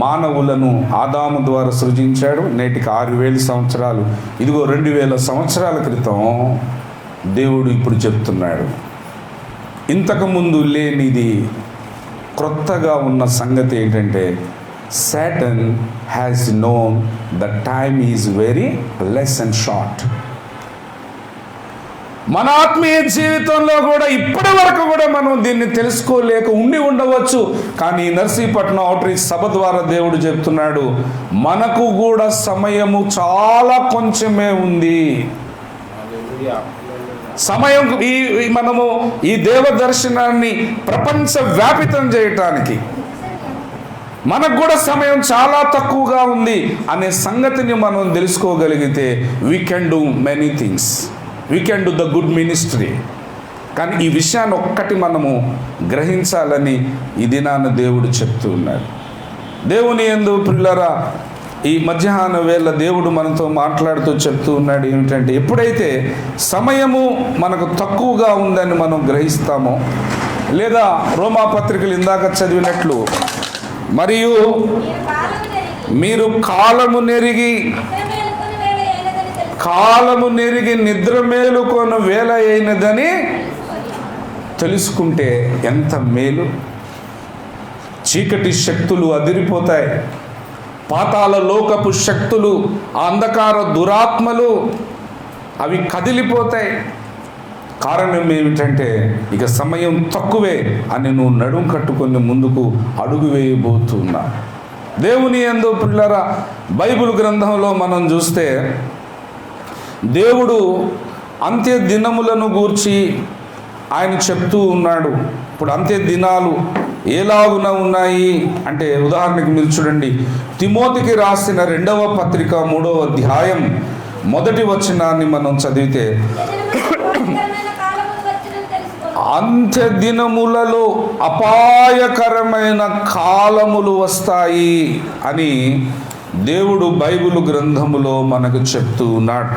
మానవులను ఆదాము ద్వారా సృజించాడు. నేటికి 6000 సంవత్సరాలు, ఇదిగో 2000 సంవత్సరాల క్రితం దేవుడు ఇప్పుడు చెప్తున్నాడు, ఇంతకుముందు లేనిది క్రొత్తగా ఉన్న సంగతి ఏంటంటే, Satan has known the time is very less and short. మన ఆత్మీయ జీవితంలో కూడా ఇప్పటి వరకు కూడా మనం దీన్ని తెలుసుకోలేక ఉండవచ్చు. కానీ నర్సీపట్నం అవుట్రీచ్ సభ ద్వారా దేవుడు చెప్తున్నాడు, మనకు కూడా సమయము చాలా కొంచెమే ఉంది. సమయం మనము ఈ దేవ దర్శనాన్ని ప్రపంచ వ్యాపితం చేయటానికి మనకు కూడా సమయం చాలా తక్కువగా ఉంది అనే సంగతిని మనం తెలుసుకోగలిగితే we can do many things, we can do the good ministry. కానీ ఈ విషయాన్ని ఒక్కటి మనము గ్రహించాలని ఈ దినాన దేవుడు చెప్తూ ఉన్నాడు. దేవుని యందు ప్రియులారా, ఈ మధ్యాహ్న వేళ దేవుడు మనతో మాట్లాడుతూ చెప్తూ ఉన్నాడు ఏమిటంటే, ఎప్పుడైతే సమయము మనకు తక్కువగా ఉందని మనం గ్రహిస్తామో, లేదా రోమాపత్రికలు ఇందాక చదివినట్లు, మరియు మీరు కాలము నెరిగి నిద్ర మేలుకొను వేళ అయినదని తెలుసుకుంటే ఎంత మేలు. చీకటి శక్తులు అదిరిపోతాయి, పాతాళ లోకపు శక్తులు, అంధకార దురాత్మలు అవి కదిలిపోతాయి. కారణం ఏమిటంటే, ఇక సమయం తక్కువే అని నువ్వు నడుం కట్టుకొని ముందుకు అడుగు వేయబోతున్నా. దేవుని యందు ప్రియులారా, బైబిల్ గ్రంథంలో మనం చూస్తే దేవుడు అంత్య దినములను గూర్చి ఆయన చెప్తూ ఉన్నాడు. ఇప్పుడు అంత్య దినాలు ఎలాగున ఉన్నాయి అంటే, ఉదాహరణకి మీరు చూడండి, తిమోతికి రాసిన 2వ పత్రిక 3వ అధ్యాయం 1వ వచనాన్ని మనం చదివితే, అంత్య దినములలో అపాయకరమైన కాలములు వస్తాయి అని దేవుడు బైబిల్ గ్రంథములో మనకు చెప్తూ ఉన్నాడు.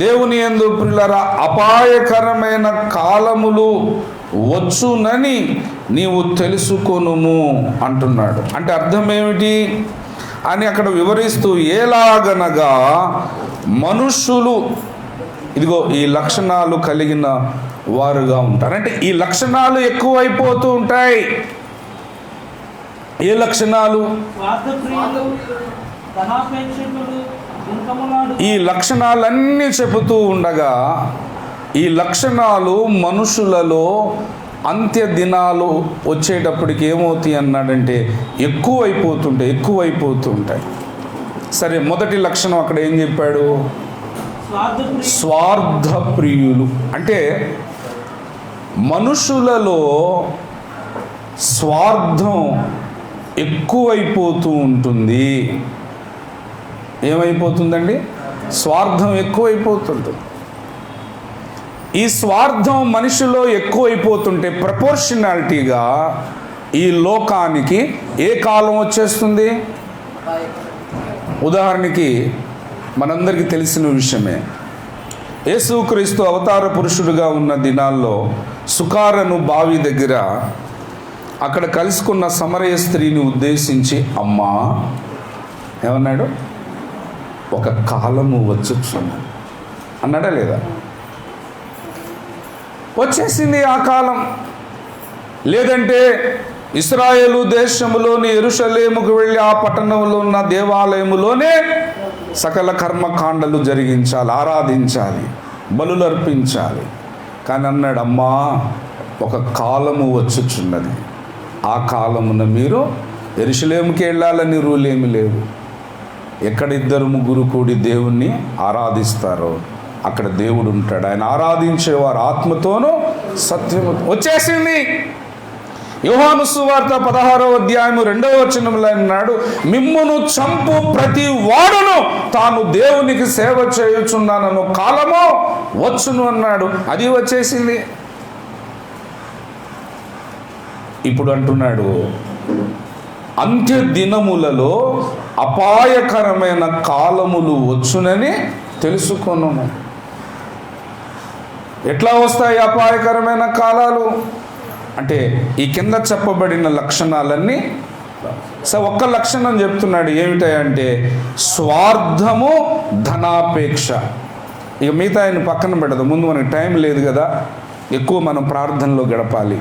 దేవుని యందు ప్రియులారా, అపాయకరమైన కాలములు వచ్చునని నీవు తెలుసుకొనుము అంటున్నాడు. అంటే అర్థం ఏమిటి అని అక్కడ వివరిస్తూ, ఎలాగనగా మనుష్యులు ఇదిగో ఈ లక్షణాలు కలిగిన వారుగా ఉంటారు. అంటే ఈ లక్షణాలు ఎక్కువైపోతూ ఉంటాయి. ఏ లక్షణాలు? ఈ లక్షణాలన్నీ చెబుతూ ఉండగా, ఈ లక్షణాలు మనుషులలో అంత్య దినాలు వచ్చేటప్పటికి ఏమవుతాయి అన్నాడంటే, ఎక్కువైపోతూ ఉంటాయి. సరే, మొదటి లక్షణం అక్కడ ఏం చెప్పాడు? స్వార్థ ప్రియులు. అంటే మనుషులలో స్వార్థం ఎక్కువైపోతూ ఉంటుంది. ఏమైపోతుందండి? స్వార్థం ఎక్కువైపోతుంది. ఈ స్వార్థం మనిషిలో ఎక్కువైపోతుంటే ప్రపోర్షనాలిటీగా ఈ లోకానికి ఏ కాలం వచ్చేస్తుంది? ఉదాహరణకి మనందరికీ తెలిసిన విషయమే, యేసుక్రీస్తు అవతార పురుషుడిగా ఉన్న దినాల్లో సుకారను బావి దగ్గర అక్కడ కలుసుకున్న సమరయ స్త్రీని ఉద్దేశించి, అమ్మా ఏమన్నాడు? ఒక కాలము వచ్చుచున్నది అన్నాడా లేదా? వచ్చేసింది ఆ కాలం. లేదంటే ఇశ్రాయేలు దేశములోని యెరూషలేముకు వెళ్ళి ఆ పట్టణంలో ఉన్న దేవాలయములోనే సకల కర్మకాండలు జరిగించాలి, ఆరాధించాలి, బలులు అర్పించాలి. కానీ అన్నాడు, అమ్మా ఒక కాలము వచ్చుచున్నది, ఆ కాలమున మీరు యెరూషలేముకి వెళ్ళాలని రూల్ ఏమి లేవు. ఎక్కడ 2-3 కూడి దేవుణ్ణి ఆరాధిస్తారో అక్కడ దేవుడు ఉంటాడు. ఆయన ఆరాధించేవారు ఆత్మతోనూ సత్యము. వచ్చేసింది. యోహాను సువార్త 16వ అధ్యాయము 2వ వచనంలో అన్నాడు, మిమ్మును చంపు ప్రతి వాడును తాను దేవునికి సేవ చేయుచున్నానను కాలము వచ్చును అన్నాడు. అది వచ్చేసింది. ఇప్పుడు అంటున్నాడు, అంత్య దినములలో అపాయకరమైన కాలములు వచ్చునని తెలుసుకొనుము. ఎట్లా వస్తాయి అపాయకరమైన కాలాలు అంటే ఈ కింద చెప్పబడిన లక్షణాలన్నీ. ఒక్క లక్షణం చెప్తున్నాడు, ఏమిటంటే స్వార్థము, ధనాపేక్ష. ఇక మిగతా ఆయన పక్కన పెడదాం, ముందు మనకి టైం లేదు కదా, ఎక్కువ మనం ప్రార్థనలో గడపాలి.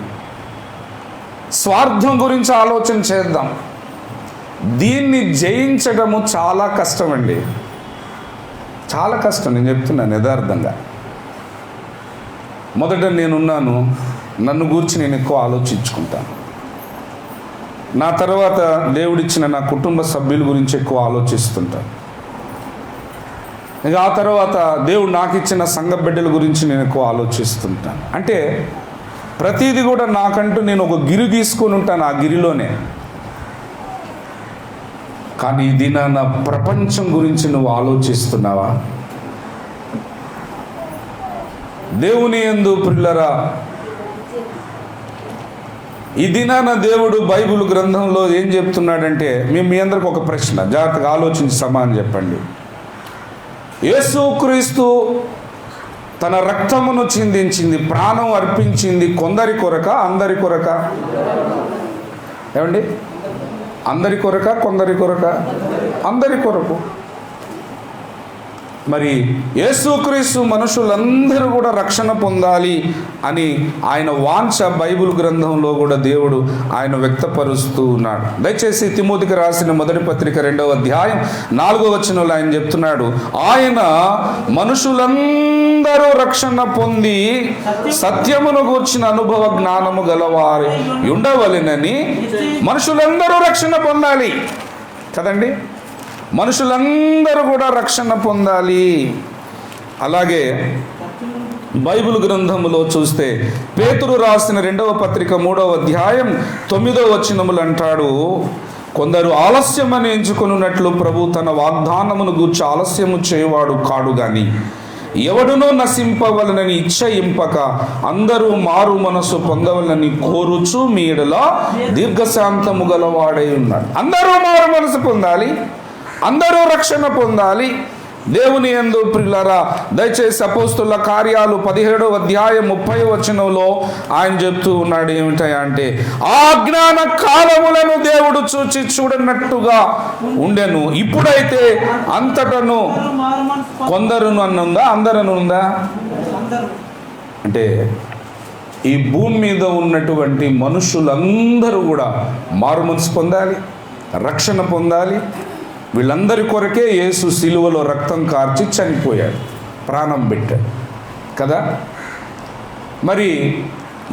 స్వార్థం గురించి ఆలోచన చేద్దాం. దీన్ని జయించడము చాలా కష్టం అండి, చాలా కష్టం. నేను చెప్తున్నాను యథార్థంగా. మొదట నేనున్నాను, నన్ను గురించి నేను ఎక్కువ ఆలోచించుకుంటాను. నా తర్వాత దేవుడిచ్చిన నా కుటుంబ సభ్యుల గురించి ఎక్కువ ఆలోచిస్తుంటాను. ఇక ఆ తర్వాత దేవుడు నాకు ఇచ్చిన సంఘ బిడ్డల గురించి నేను ఎక్కువ ఆలోచిస్తుంటాను. అంటే ప్రతిదీ కూడా నాకంటూ నేను ఒక గిరి తీసుకొని ఉంటాను, ఆ గిరిలోనే. కానీ ఇది నా ప్రపంచం గురించి నువ్వు ఆలోచిస్తున్నావా? దేవుని యందు ప్రియులారా, ఈ దినాన దేవుడు బైబిల్ గ్రంథంలో ఏం చెప్తున్నాడంటే, మీ అందరికి ఒక ప్రశ్న, జాగ్రత్తగా ఆలోచించి సమాధానం చెప్పండి. యేసుక్రీస్తు తన రక్తమును చిందించింది, ప్రాణం అర్పించింది కొందరి కొరక, అందరి కొరక? ఏమండి, అందరి కొరక, కొందరి కొరక? అందరి కొరకు. మరి యేసుక్రీస్తు మనుషులందరూ కూడా రక్షణ పొందాలి అని ఆయన వాంఛ బైబిల్ గ్రంథంలో కూడా దేవుడు ఆయన వ్యక్తపరుస్తూ ఉన్నాడు. దయచేసి తిమోతికి రాసిన మొదటి పత్రిక 2వ అధ్యాయం 4వ వచనంలో ఆయన చెప్తున్నాడు, ఆయన మనుషులందరూ రక్షణ పొంది సత్యమును గూర్చిన అనుభవ జ్ఞానము గలవారు ఉండవలెనని. మనుషులందరూ రక్షణ పొందాలి కదండి, మనుషులందరూ కూడా రక్షణ పొందాలి. అలాగే బైబిల్ గ్రంథములో చూస్తే పేతురు రాసిన 2వ పత్రిక 3వ అధ్యాయం 9వ వచనములు అంటాడు, కొందరు ఆలస్యమని ఎంచుకొనున్నట్లు ప్రభు తన వాగ్దానమును గూర్చి ఆలస్యము చేయవాడు కాడు గాని ఎవడునో నశింపవలనని ఇచ్చయింపక అందరూ మారు మనసు పొందవలనని కోరుచు మీ యెడల దీర్ఘశాంతము గలవాడై ఉన్నాడు. అందరూ మారు మనసు పొందాలి, అందరూ రక్షణ పొందాలి. దేవుని యందు ప్రియులారా, దయచేసి అపోస్తుల కార్యాలు 17వ అధ్యాయం 30వ వచనంలో ఆయన చెప్తూ ఉన్నాడు, ఏమిటంటే ఆజ్ఞాన కాలములను దేవుడు చూచి చూడనట్టుగా ఉండెను, ఇప్పుడైతే అంతటను కొందరును అన్నుందా, అందరను ఉందా? అంటే ఈ భూమి మీద ఉన్నటువంటి మనుషులందరూ కూడా మారు మనసు పొందాలి, రక్షణ పొందాలి. వీళ్ళందరి కొరకే యేసు సిలువలో రక్తం కార్చి చనిపోయాడు, ప్రాణం పెట్టాడు కదా. మరి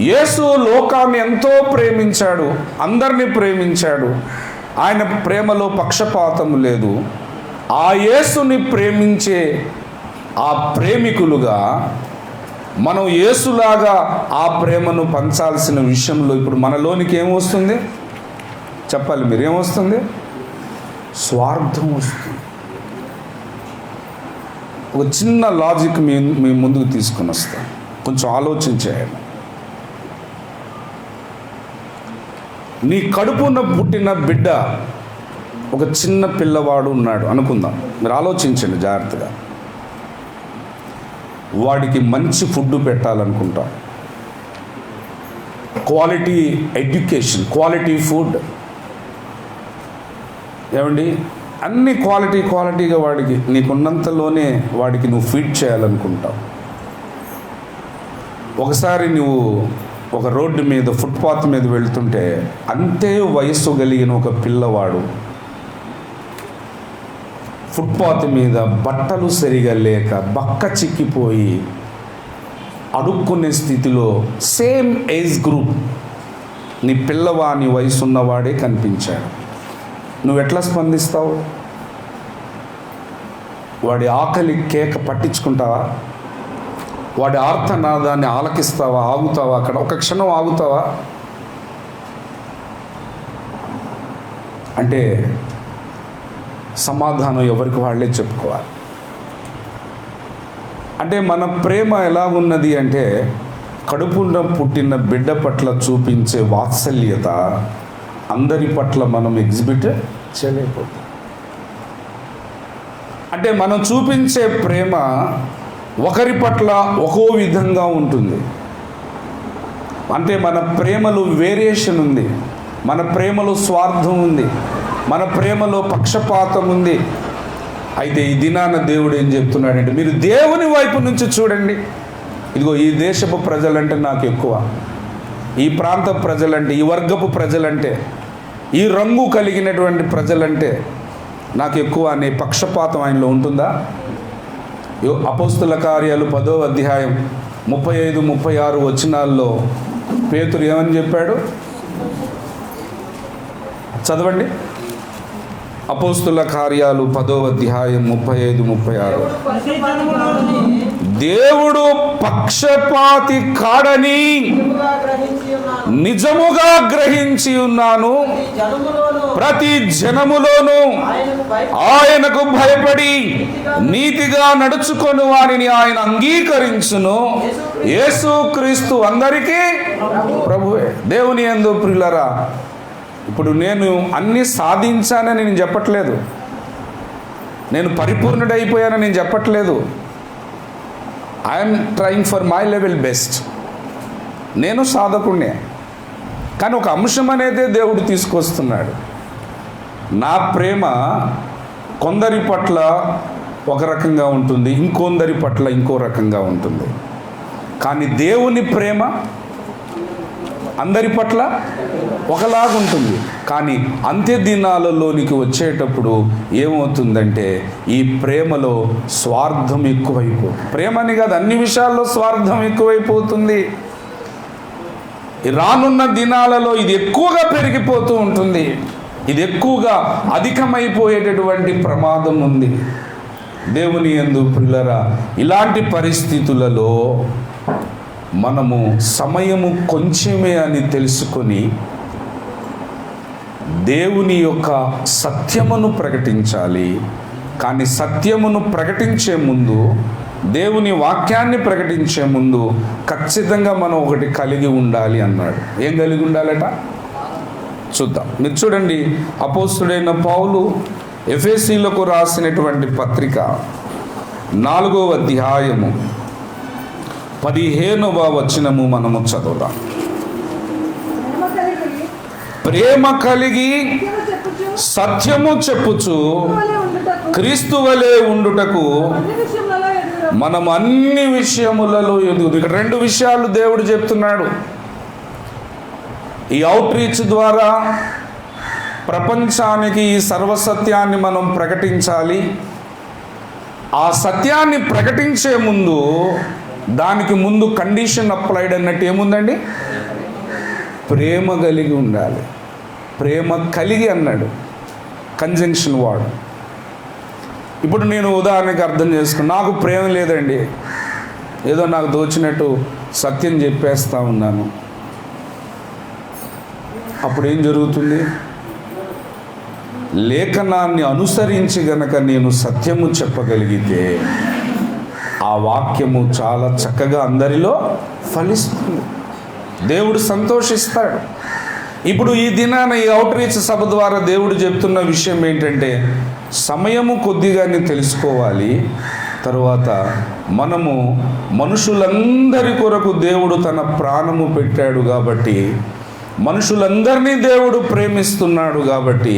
యేసు లోకాన్ని ఎంతో ప్రేమించాడు, అందరినీ ప్రేమించాడు. ఆయన ప్రేమలో పక్షపాతం లేదు. ఆ యేసుని ప్రేమించే ఆ ప్రేమికులుగా మనం యేసులాగా ఆ ప్రేమను పంచాల్సిన విషయంలో ఇప్పుడు మనలోనికి ఏమొస్తుంది చెప్పాలి, మీరు ఏమొస్తుంది? స్వార్థం వస్తుంది. ఒక చిన్న లాజిక్ మీ ముందుకు తీసుకొని వస్తాను, కొంచెం ఆలోచించేయండి. నీ కడుపున పుట్టిన బిడ్డ ఒక చిన్న పిల్లవాడు ఉన్నాడు అనుకుందాం. మీరు ఆలోచించండి జాగ్రత్తగా. వాడికి మంచి ఫుడ్ పెట్టాలనుకుంటాం, క్వాలిటీ ఎడ్యుకేషన్, క్వాలిటీ ఫుడ్, ఏమండి అన్ని క్వాలిటీగా వాడికి నీకున్నంతలోనే వాడికి నువ్వు ఫీడ్ చేయాలనుకుంటావు. ఒకసారి నువ్వు ఒక రోడ్డు మీద ఫుట్పాత్ మీద వెళ్తుంటే అంతే వయస్సు కలిగిన ఒక పిల్లవాడు ఫుట్పాత్ మీద బట్టలు సరిగా లేక బక్క చిక్కిపోయి అడుక్కునే స్థితిలో సేమ్ ఏజ్ గ్రూప్ నీ పిల్లవాని వయసు ఉన్నవాడే కనిపించాడు. నువ్వు ఎట్లా స్పందిస్తావు? వాడి ఆకలి కేక పట్టించుకుంటావా? వాడి ఆర్తనాదాన్ని ఆలకిస్తావా? ఆగుతావా? అక్కడ ఒక క్షణం ఆగుతావా? అంటే సమాధానం ఎవరికి వాళ్ళే చెప్పుకోవాలి. అంటే మన ప్రేమ ఎలా ఉన్నది అంటే కడుపున పుట్టిన బిడ్డ పట్ల చూపించే వాత్సల్యత అందరి పట్ల మనం ఎగ్జిబిట్ చేయలేకపోతాం. అంటే మనం చూపించే ప్రేమ ఒకరి పట్ల ఒక్కో విధంగా ఉంటుంది. అంటే మన ప్రేమలో వేరియేషన్ ఉంది, మన ప్రేమలో స్వార్థం ఉంది, మన ప్రేమలో పక్షపాతం ఉంది. అయితే ఈ దినాన దేవుడు ఏం చెప్తున్నాడంటే మీరు దేవుని వైపు నుంచి చూడండి. ఇదిగో ఈ దేశపు ప్రజలంటే నాకు ఎక్కువ, ఈ ప్రాంత ప్రజలంటే, ఈ వర్గపు ప్రజలంటే, ఈ రంగు కలిగినటువంటి ప్రజలంటే నాకు ఎక్కువ అనే పక్షపాతం ఆయనలో ఉంటుందా? అపోస్తుల కార్యాలు 10వ అధ్యాయం 35-36 వచనాల్లో పేతురు ఏమని చెప్పాడు? చదవండి. అపోస్తుల కార్యాలు 10వ అధ్యాయం 35-36. దేవుడు పక్షపాతి కాడని నిజముగా గ్రహించి ఉన్నాను, ప్రతి జనములోనూ ఆయనకు భయపడి నీతిగా నడుచుకొని వారిని ఆయన అంగీకరించును. యేసుక్రీస్తు అందరికీ ప్రభువే. దేవుని యందు ప్రియులారా, ఇప్పుడు నేను అన్నీ సాధించానని నేను చెప్పట్లేదు, నేను పరిపూర్ణుడైపోయానని నేను చెప్పట్లేదు. I'm trying for my level best. నేను సాధకుడినే, కానీ ఒక అంశం అనేది దేవుడు తీసుకొస్తున్నాడు. నా ప్రేమ కొందరి పట్ల ఒక రకంగా ఉంటుంది, ఇంకొందరి పట్ల ఇంకో రకంగా ఉంటుంది. కానీ దేవుని ప్రేమ అందరి పట్ల ఒకలాగుంటుంది. కానీ అంత్య దినాలలోనికి వచ్చేటప్పుడు ఏమవుతుందంటే ఈ ప్రేమలో స్వార్థం ఎక్కువైపోతుంది. ప్రేమని కాదు, అన్ని విషయాల్లో స్వార్థం ఎక్కువైపోతుంది. రానున్న దినాలలో ఇది ఎక్కువగా పెరిగిపోతూ ఉంటుంది, ఇది ఎక్కువగా అధికమైపోయేటటువంటి ప్రమాదం ఉంది. దేవుని యందు ప్రియులారా, ఇలాంటి పరిస్థితులలో మనము సమయము కొంచెమే అని తెలుసుకొని దేవుని యొక్క సత్యమును ప్రకటించాలి. కానీ సత్యమును ప్రకటించే ముందు, దేవుని వాక్యాన్ని ప్రకటించే ముందు ఖచ్చితంగా మనం ఒకటి కలిగి ఉండాలి అన్నాడు. ఏం కలిగి ఉండాలట చూద్దాం. మీరు చూడండి, అపోస్తుడైన పౌలు ఎఫెసీయులకు రాసినటువంటి పత్రిక 4వ అధ్యాయము 15వ వచనము మనము చదువుదాం. ప్రేమ కలిగి సత్యము చెప్పుచు క్రీస్తు వలె ఉండుటకు మనం అన్ని విషయములలో ఎదుగు. ఇక్కడ 2 విషయాలు దేవుడు చెప్తున్నాడు. ఈ అవుట్ రీచ్ ద్వారా ప్రపంచానికి ఈ సర్వసత్యాన్ని మనం ప్రకటించాలి. ఆ సత్యాన్ని ప్రకటించే ముందు, దానికి ముందు కండిషన్ అప్లైడ్ అన్నట్టు ఏముందండి? ప్రేమ కలిగి ఉండాలి. ప్రేమ కలిగి అన్నాడు, కంజంక్షన్ వర్డ్. ఇప్పుడు నేను ఉదాహరణకి అర్థం చేసుకుని, నాకు ప్రేమ లేదండి, ఏదో నాకు దోచినట్టు సత్యం చెప్పేస్తా ఉన్నాను. అప్పుడు ఏం జరుగుతుంది? లేఖనాన్ని అనుసరించి గనక నేను సత్యము చెప్పగలిగితే ఆ వాక్యము చాలా చక్కగా అందరిలో ఫలిస్తుంది. దేవుడు సంతోషిస్తాడు. ఇప్పుడు ఈ దినాన ఈ అవుట్ రీచ్ సభ ద్వారా దేవుడు చెప్తున్న విషయం ఏంటంటే, సమయము కొద్దిగానే తెలుసుకోవాలి. తరువాత మనము మనుషులందరి కొరకు దేవుడు తన ప్రాణము పెట్టాడు కాబట్టి, మనుషులందరినీ దేవుడు ప్రేమిస్తున్నాడు కాబట్టి,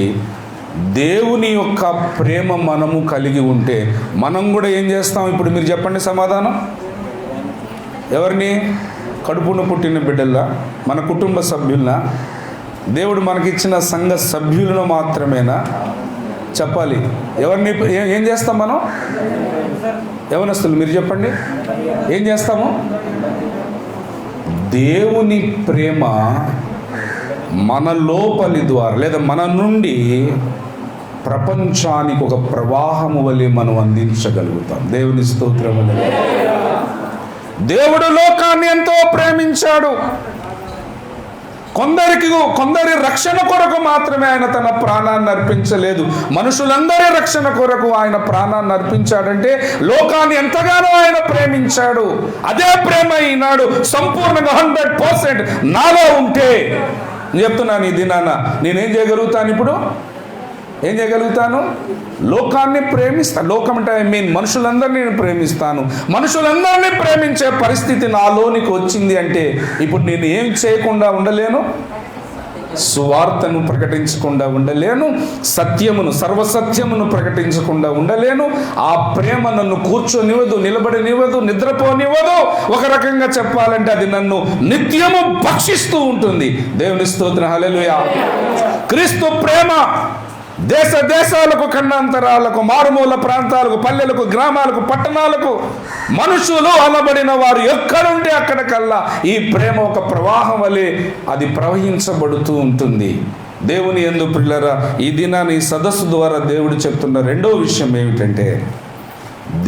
దేవుని యొక్క ప్రేమ మనము కలిగి ఉంటే మనం కూడా ఏం చేస్తాం? ఇప్పుడు మీరు చెప్పండి సమాధానం. ఎవరిని? కడుపున పుట్టిన బిడ్డల్లా, మన కుటుంబ సభ్యులనా, దేవుడు మనకిచ్చిన సంఘ సభ్యులను మాత్రమేనా? చెప్పాలి. ఎవరిని ఏం చేస్తాం మనం? యవనస్తులు మీరు చెప్పండి, ఏం చేస్తాము? దేవుని ప్రేమ మన లోపలి ద్వారా లేదా మన నుండి ప్రపంచానికి ఒక ప్రవాహము వలె మనం అందించగలుగుతాం. దేవుని స్తోత్రము. దేవుడు లోకాన్ని ఎంతో ప్రేమించాడు. కొందరి రక్షణ కొరకు మాత్రమే ఆయన తన ప్రాణాన్ని అర్పించలేదు, మనుషులందరి రక్షణ కొరకు ఆయన ప్రాణాన్ని అర్పించాడంటే లోకాన్ని ఎంతగానో ఆయన ప్రేమించాడు. అదే ప్రేమ ఈనాడు సంపూర్ణంగా 100% నాలో ఉంటే చెప్తున్నాను, ఈ దినాన నేనేం చేయగలుగుతాను? ఇప్పుడు ఏం చేయగలుగుతాను? లోకాన్ని ప్రేమిస్తాను. లోకం అంటే మనుషులందరినీ నేను ప్రేమిస్తాను. మనుషులందరినీ ప్రేమించే పరిస్థితి నాలోనికి వచ్చింది అంటే ఇప్పుడు నేను ఏం చేయకుండా ఉండలేను? సువార్తను ప్రకటించకుండా ఉండలేను, సత్యమును, సర్వసత్యమును ప్రకటించకుండా ఉండలేను. ఆ ప్రేమ నన్ను కూర్చొనివ్వదు, నిలబడనివ్వదు, నిద్రపోనివ్వదు. ఒక రకంగా చెప్పాలంటే అది నన్ను నిత్యము భక్షిస్తూ ఉంటుంది. దేవుని స్తోత్రం. హల్లెలూయా. క్రీస్తు ప్రేమ దేశ దేశాలకు, ఖండాంతరాలకు, మారుమూల ప్రాంతాలకు, పల్లెలకు, గ్రామాలకు, పట్టణాలకు, మనుషులు అనబడిన వారు ఎక్కడుంటే అక్కడికల్లా ఈ ప్రేమ ఒక ప్రవాహం వలె అది ప్రవహించబడుతూ ఉంటుంది. దేవుని యందు ప్రియులారా, ఈ దినాన్ని ఈ సదస్సు ద్వారా దేవుడు చెప్తున్న రెండో విషయం ఏమిటంటే,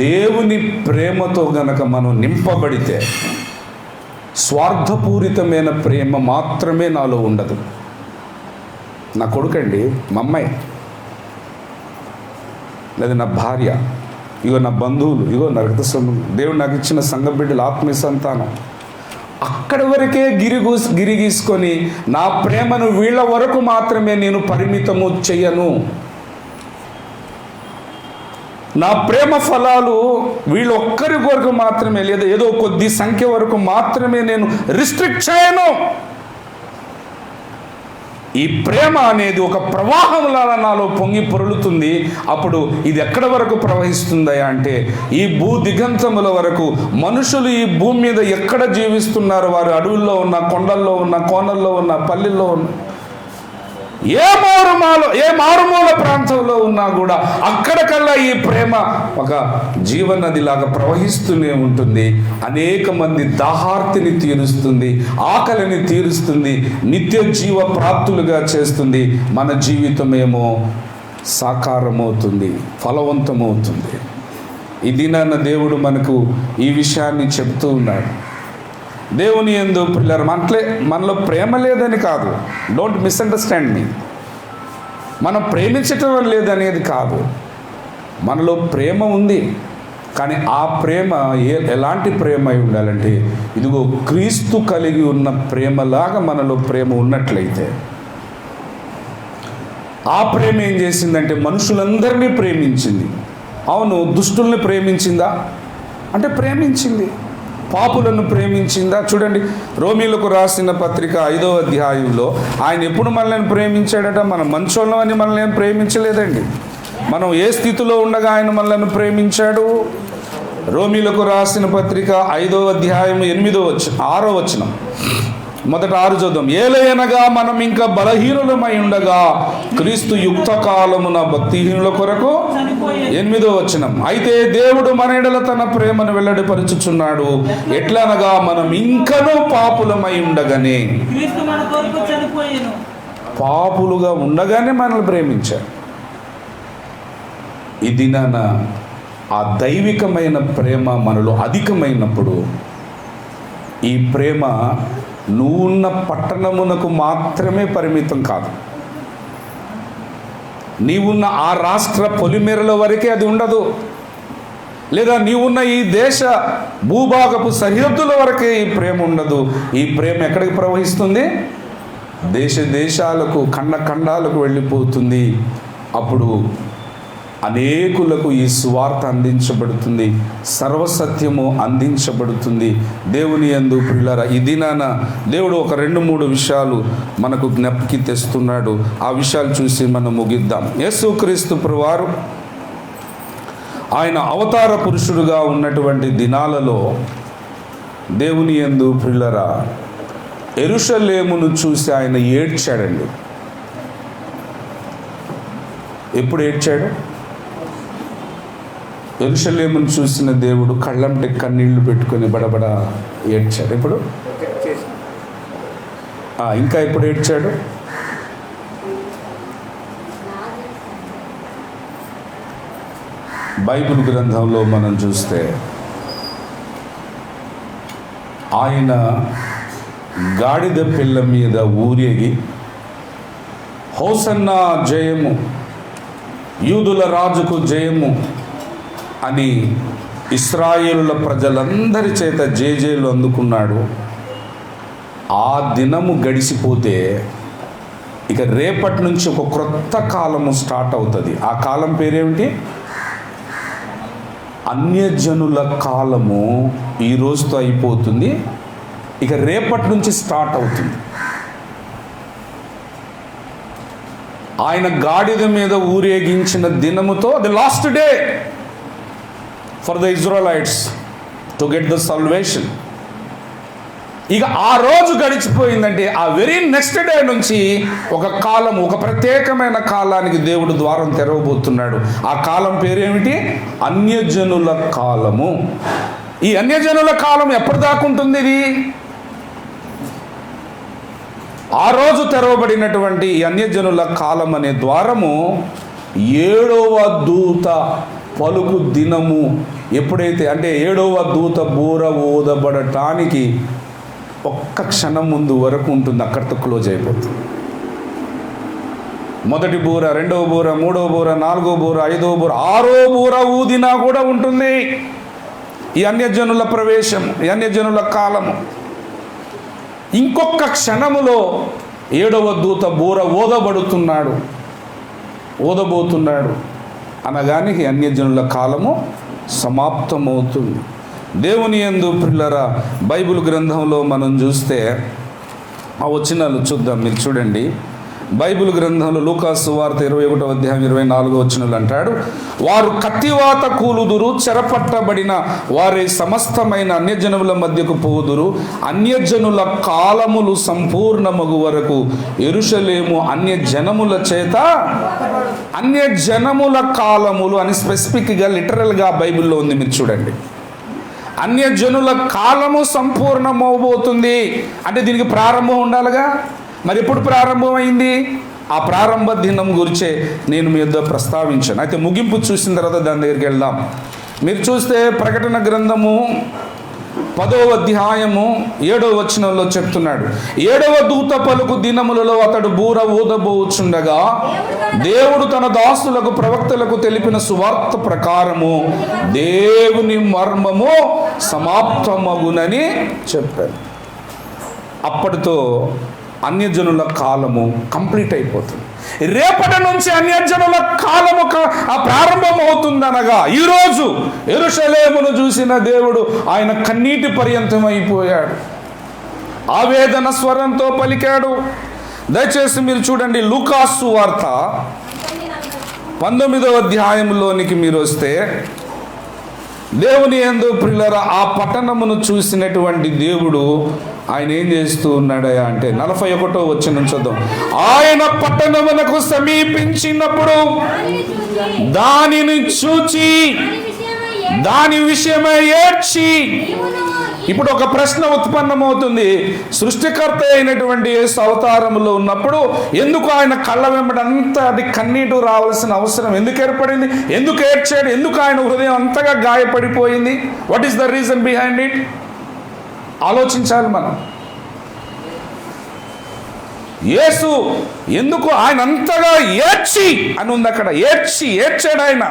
దేవుని ప్రేమతో గనక మనం నింపబడితే స్వార్థపూరితమైన ప్రేమ మాత్రమే నాలో ఉండదు. నా కొడుకండి, మా అమ్మాయి, లేదా నా భార్య, ఇగో నా బంధువులు, ఇగో నా రక్త సంబంధం, దేవుడు నాకు ఇచ్చిన సంఘ బిడ్డలు, ఆత్మీయ సంతానం, అక్కడి వరకే గిరి గీసుకొని నా ప్రేమను వీళ్ళ వరకు మాత్రమే నేను పరిమితము చెయ్యను. నా ప్రేమ ఫలాలు వీళ్ళు ఒక్కరి వరకు మాత్రమే, లేదా ఏదో కొద్ది సంఖ్య వరకు మాత్రమే నేను రిస్ట్రిక్ట్ చేయను. ఈ ప్రేమ అనేది ఒక ప్రవాహంలా నాలో పొంగి పొరులుతుంది. అప్పుడు ఇది ఎక్కడి వరకు ప్రవహిస్తుందయా అంటే, ఈ భూ దిగంతముల వరకు. మనుషులు ఈ భూమి మీద ఎక్కడ జీవిస్తున్నారు, వారు అడవుల్లో ఉన్న, కొండల్లో ఉన్న, కోనల్లో ఉన్న, పల్లెల్లో ఉన్న, ఏ మారుమూల ప్రాంతంలో ఉన్నా కూడా అక్కడికల్లా ఈ ప్రేమ ఒక జీవనదిలాగా ప్రవహిస్తూనే ఉంటుంది. అనేక మంది దాహార్తిని తీరుస్తుంది, ఆకలిని తీరుస్తుంది, నిత్య జీవ ప్రాప్తులుగా చేస్తుంది. మన జీవితమేమో సాకారమవుతుంది, ఫలవంతమవుతుంది. ఈ దినాన దేవుడు మనకు ఈ విషయాన్ని చెప్తూ ఉన్నాడు. దేవుని యందు పిల్లలు మనలో ప్రేమ లేదని కాదు, డోంట్ మిస్అండర్స్టాండ్ మీ. మనం ప్రేమించటం లేదనేది కాదు, మనలో ప్రేమ ఉంది. కానీ ఆ ప్రేమ ఎలాంటి ప్రేమ అయి ఉండాలంటే, ఇదిగో క్రీస్తు కలిగి ఉన్న ప్రేమలాగా మనలో ప్రేమ ఉన్నట్లయితే, ఆ ప్రేమ ఏం చేసిందంటే మనుషులందరినీ ప్రేమించింది. అవును, దుష్టుల్ని ప్రేమించిందా అంటే ప్రేమించింది. పాపులను ప్రేమించిందా? చూడండి, రోమీలకు రాసిన పత్రిక 5వ అధ్యాయంలో ఆయన ఎప్పుడు మనల్ని ప్రేమించాడట? మనం మంచోళ్ళం అని మనల్ని ప్రేమించలేదండి. మనం ఏ స్థితిలో ఉండగా ఆయన మనల్ని ప్రేమించాడు? రోమీలకు రాసిన పత్రిక 5వ అధ్యాయం 6వ వచనం, మొదట 6 చూద్దాం. ఏలయనగా మనం ఇంకా బలహీనులమై ఉండగా క్రీస్తు యుక్త కాలమున భక్తిహీనుల కొరకు 8వ వచనం. అయితే దేవుడు మన ఎడల తన ప్రేమను వెల్లడిపరుచుచున్నాడు, ఎట్లనగా మనం ఇంకనూ పాపులమై ఉండగానే, పాపులుగా ఉండగానే మనల్ని ప్రేమించాడు. ఈ దినాన ఆ దైవికమైన ప్రేమ మనలో అధికమైనప్పుడు, ఈ ప్రేమ నువ్వున్న పట్టణమునకు మాత్రమే పరిమితం కాదు, నీవున్న ఆ రాష్ట్ర పొలిమేరల వరకే అది ఉండదు. లేదా నీవున్న ఈ దేశ భూభాగపు సరిహద్దుల వరకే ఈ ప్రేమ ఉండదు. ఈ ప్రేమ ఎక్కడికి ప్రవహిస్తుంది? దేశ దేశాలకు, ఖండ ఖండాలకు వెళ్ళిపోతుంది. అప్పుడు అనేకులకు ఈ సువార్త అందించబడుతుంది, సర్వసత్యము అందించబడుతుంది. దేవుని యందు ప్రియులారా, ఈ దినాన దేవుడు ఒక 2-3 విషయాలు మనకు జ్ఞప్తికి తెస్తున్నాడు. ఆ విషయాలు చూసి మనం ముగిద్దాం. యేసుక్రీస్తు ప్రభువారు ఆయన అవతార పురుషుడుగా ఉన్నటువంటి దినాలలో దేవుని యందు ప్రియులారా యెరూషలేమును చూసి ఆయన ఏడ్చాడండి. ఎప్పుడు ఏడ్చాడు? యెరూషలేమును చూసిన దేవుడు కళ్ళంటే కన్నీళ్లు పెట్టుకొని బడబడ ఏడ్చాడు. ఎప్పుడు? ఇంకా ఎప్పుడు ఏడ్చాడు? బైబిల్ గ్రంథంలో మనం చూస్తే ఆయన గాడిద పిల్ల మీద ఊరేగి హోసన్నా జయము, యూదుల రాజుకు జయము అని ఇశ్రాయేలుల ప్రజలందరి చేత జేజేలు అందుకున్నాడు. ఆ దినము గడిచిపోతే ఇక రేపటి నుంచి ఒక క్రొత్త కాలము స్టార్ట్ అవుతుంది. ఆ కాలం పేరేమిటి? అన్యజనుల కాలము ఈ రోజుతో అయిపోతుంది. ఇక రేపటి నుంచి స్టార్ట్ అవుతుంది. ఆయన గాడిద మీద ఊరేగించిన దినముతో the last day for the Israelites to get the salvation. ఇక ఆ రోజు గడిచిపోయిందంటే ఆ వెరీ నెక్స్ట్ డే నుంచి ఒక కాలం, ఒక ప్రత్యేకమైన కాలానికి దేవుడు ద్వారం తెరవబోతున్నాడు. ఆ కాలం పేరేమిటి? అన్యజనుల కాలము. ఈ అన్యజనుల కాలం ఎప్పటిదాకా ఉంటుంది? ఇది ఆ రోజు తెరవబడినటువంటి ఈ అన్యజనుల కాలం అనే ద్వారము 7వ దూత పలుకు దినము ఎప్పుడైతే, అంటే 7వ దూత బూర ఊదబడటానికి ఒక్క క్షణం ముందు వరకు ఉంటుంది. అక్కడితో క్లోజ్ అయిపోతుంది. మొదటి బూర, 2వ బూర, 3వ బూర, 4వ బూర, 5వ బూర, 6వ బూర ఊదినా కూడా ఉంటుంది ఈ అన్యజనుల ప్రవేశం, ఈ అన్యజనుల కాలము. ఇంకొక క్షణములో 7వ దూత బూర ఊదబోతున్నాడు అనగానికి అన్యజనుల కాలము సమాప్తమవుతుంది. దేవుని యందు ప్రియులారా, బైబిల్ గ్రంథంలో మనం చూస్తే ఆ వచనాలు చూద్దాం. మీరు చూడండి, బైబిల్ గ్రంథంలో లూకాసు సువార్త 21వ అధ్యాయం 24వ వచనంలో అంటాడు, వారు కత్తివాత కూలుదురు, చెరపట్టబడిన వారి సమస్తమైన అన్యజనుల మధ్యకు పోదురు. అన్యజనుల కాలములు సంపూర్ణమగు వరకు యెరూషలేము అన్యజనముల చేత, అన్యజనముల కాలములు అని స్పెసిఫిక్గా లిటరల్గా బైబిల్లో ఉంది. మీరు చూడండి, అన్యజనుల కాలము సంపూర్ణమవబోతుంది అంటే దీనికి ప్రారంభం ఉండాలిగా. మరి ఎప్పుడు ప్రారంభమైంది? ఆ ప్రారంభ దినం గురించే నేను మీ వద్ద ప్రస్తావించాను. అయితే ముగింపు చూసిన తర్వాత దాని దగ్గరికి వెళ్దాం. మీరు చూస్తే ప్రకటన గ్రంథము 10వ అధ్యాయము 7వ వచనంలో చెప్తున్నాడు, 7వ దూత పలుకు దినములలో అతడు బూర ఊదబోచుండగా దేవుడు తన దాసులకు ప్రవక్తలకు తెలిపిన సువార్త ప్రకారము దేవుని మర్మము సమాప్తమగునని చెప్పాడు. అప్పటితో అన్యజనుల కాలము కంప్లీట్ అయిపోతుంది. రేపటి నుంచి అన్యజనుల కాలము ప్రారంభమవుతుందనగా ఈరోజు యెరూషలేమును చూసిన దేవుడు ఆయన కన్నీటి పర్యంతం అయిపోయాడు, ఆవేదన స్వరంతో పలికాడు. దయచేసి మీరు చూడండి, లూకాసు వార్త 19వ అధ్యాయంలోనికి మీరు వస్తే దేవుని యందు ప్రియులారా ఆ పట్టణమును చూసినటువంటి దేవుడు ఆయన ఏం చేస్తూ ఉన్నాడయా అంటే 41వ వచనం చూద్దాం. ఆయన పట్టణమునకు సమీపించినప్పుడు దానిని చూచి దాని విషయమై ఏడ్చి. ఇప్పుడు ఒక ప్రశ్న ఉత్పన్నమవుతుంది. సృష్టికర్త అయినటువంటి యేసు అవతారములో ఉన్నప్పుడు ఎందుకు ఆయన కళ్ళ వెంబడంతా అది కన్నీటు రావాల్సిన అవసరం ఎందుకు ఏర్పడింది? ఎందుకు ఏడ్చాడు? ఎందుకు ఆయన హృదయం అంతగా గాయపడిపోయింది? What is the reason behind it? ఆలోచించాలి మనం. యేసు ఎందుకు ఆయన అంతగా ఏడ్చి అని ఉంది అక్కడ. ఏడ్చాడు ఆయన.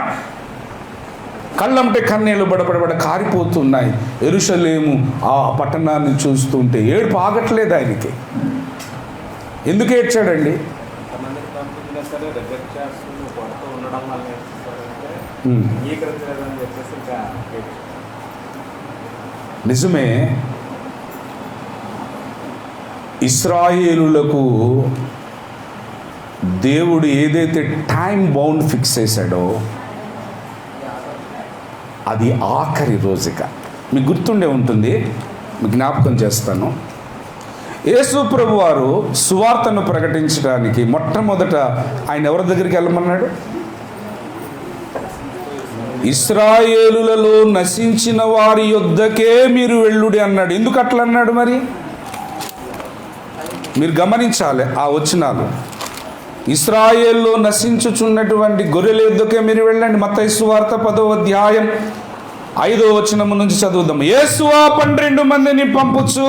కళ్ళంటే కన్నీళ్ళు బడబడబడ కారిపోతున్నాయి. యెరూషలేము ఆ పట్టణాన్ని చూస్తుంటే ఏడుపు ఆగట్లేదు ఆయనకి. ఎందుకు ఏడ్చాడండి? నిజమే, ఇశ్రాయేలులకు దేవుడు ఏదైతే టైం బౌండ్ ఫిక్స్ చేశాడో అది ఆఖరి రోజుగా. మీకు గుర్తుండే ఉంటుంది, మీకు జ్ఞాపకం చేస్తాను. యేసు ప్రభు వారు సువార్తను ప్రకటించడానికి మొట్టమొదట ఆయన ఎవరి దగ్గరికి వెళ్ళమన్నాడు? ఇశ్రాయేలులలో నశించిన వారి యొద్దకే మీరు వెళ్ళుడి అన్నాడు. ఎందుకు అట్లా అన్నాడు? మరి మీరు గమనించాలి ఆ వచనాలు. ఇశ్రాయేల్లో నశించుచున్నటువంటి గొర్రెల యొద్దకే మీరు వెళ్ళండి. మత్తయి సువార్త 10వ అధ్యాయం 5వ వచనము నుంచి చదువుదాం. యేసువా 12 మందిని పంపుచు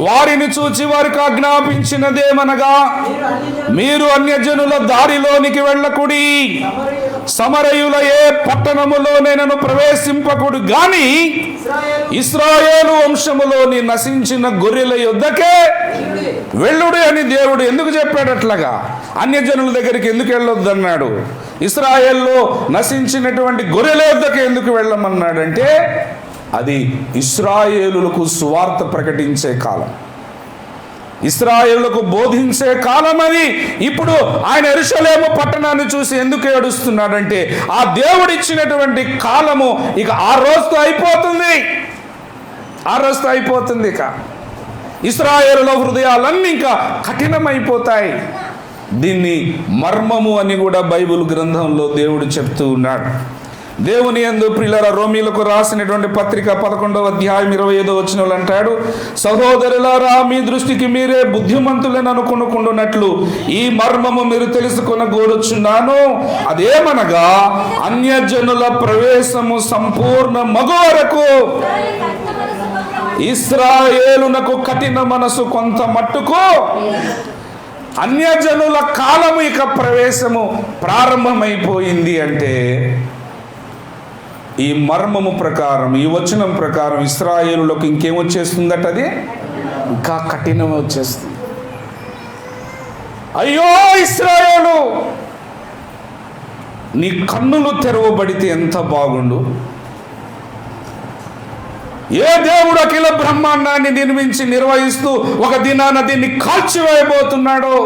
వారిని చూచి వారికి ఆజ్ఞాపించినదేమనగా, మీరు అన్యజనుల దారిలోనికి వెళ్ళకుడి, సమరయుల ఏ పట్టణములోనైనను ప్రవేశింపకుడు గాని ఇశ్రాయేలు వంశములోని నశించిన గొర్రెల యొద్దకే వెళ్ళుడు అని దేవుడు ఎందుకు చెప్పాడు? అట్లాగా అన్యజనుల దగ్గరికి ఎందుకు వెళ్ళొద్దన్నాడు? ఇశ్రాయేల్లో నశించినటువంటి గొర్రెల యొద్దకు ఎందుకు వెళ్ళమన్నాడంటే అది ఇశ్రాయేలులకు సువార్త ప్రకటించే కాలం, ఇశ్రాయేలులకు బోధించే కాలం. అది ఇప్పుడు ఆయన యెరూషలేము పట్టణాన్ని చూసి ఎందుకు ఏడుస్తున్నాడంటే ఆ దేవుడిచ్చినటువంటి కాలము ఇక ఆ రోజుతో అయిపోతుంది. ఇక ఇశ్రాయేలుల హృదయాలన్నీ ఇంకా కఠినమైపోతాయి. దీన్ని మర్మము అని కూడా బైబిల్ గ్రంథంలో దేవుడు చెప్తూ ఉన్నాడు. దేవుని యందు ప్రియులారా, రోమీలకు రాసినటువంటి పత్రిక 11వ అధ్యాయం 25వ వచనంలో అంటాడు, సహోదరులారా, మీ దృష్టికి మీరే బుద్ధిమంతులని అనుకొనుకుంటున్నట్లు ఈ మర్మము మీరు తెలుసుకుని కోరుచున్నాను. అదేమనగా అన్యజనుల ప్రవేశము సంపూర్ణ మగు వరకు ఇశ్రాయేలునకు కఠిన మనసు కొంత మట్టుకు, అన్యజనుల కాలము ఇక ప్రవేశము ప్రారంభమైపోయింది. అంటే ఈ మర్మము ప్రకారం, ఈ వచనం ప్రకారం ఇశ్రాయేలులకు ఇంకేమొచ్చేస్తుందట? అది ఇంకా కఠినం వచ్చేస్తుంది. అయ్యో ఇశ్రాయేలు, నీ కన్నులు తెరవబడితే ఎంత బాగుండు. ఏ దేవుడు అఖిల బ్రహ్మాండాన్ని నిర్మించి నిర్వహిస్తూ ఒక దినాన దీన్ని కాల్చివేయబోతున్నాడో,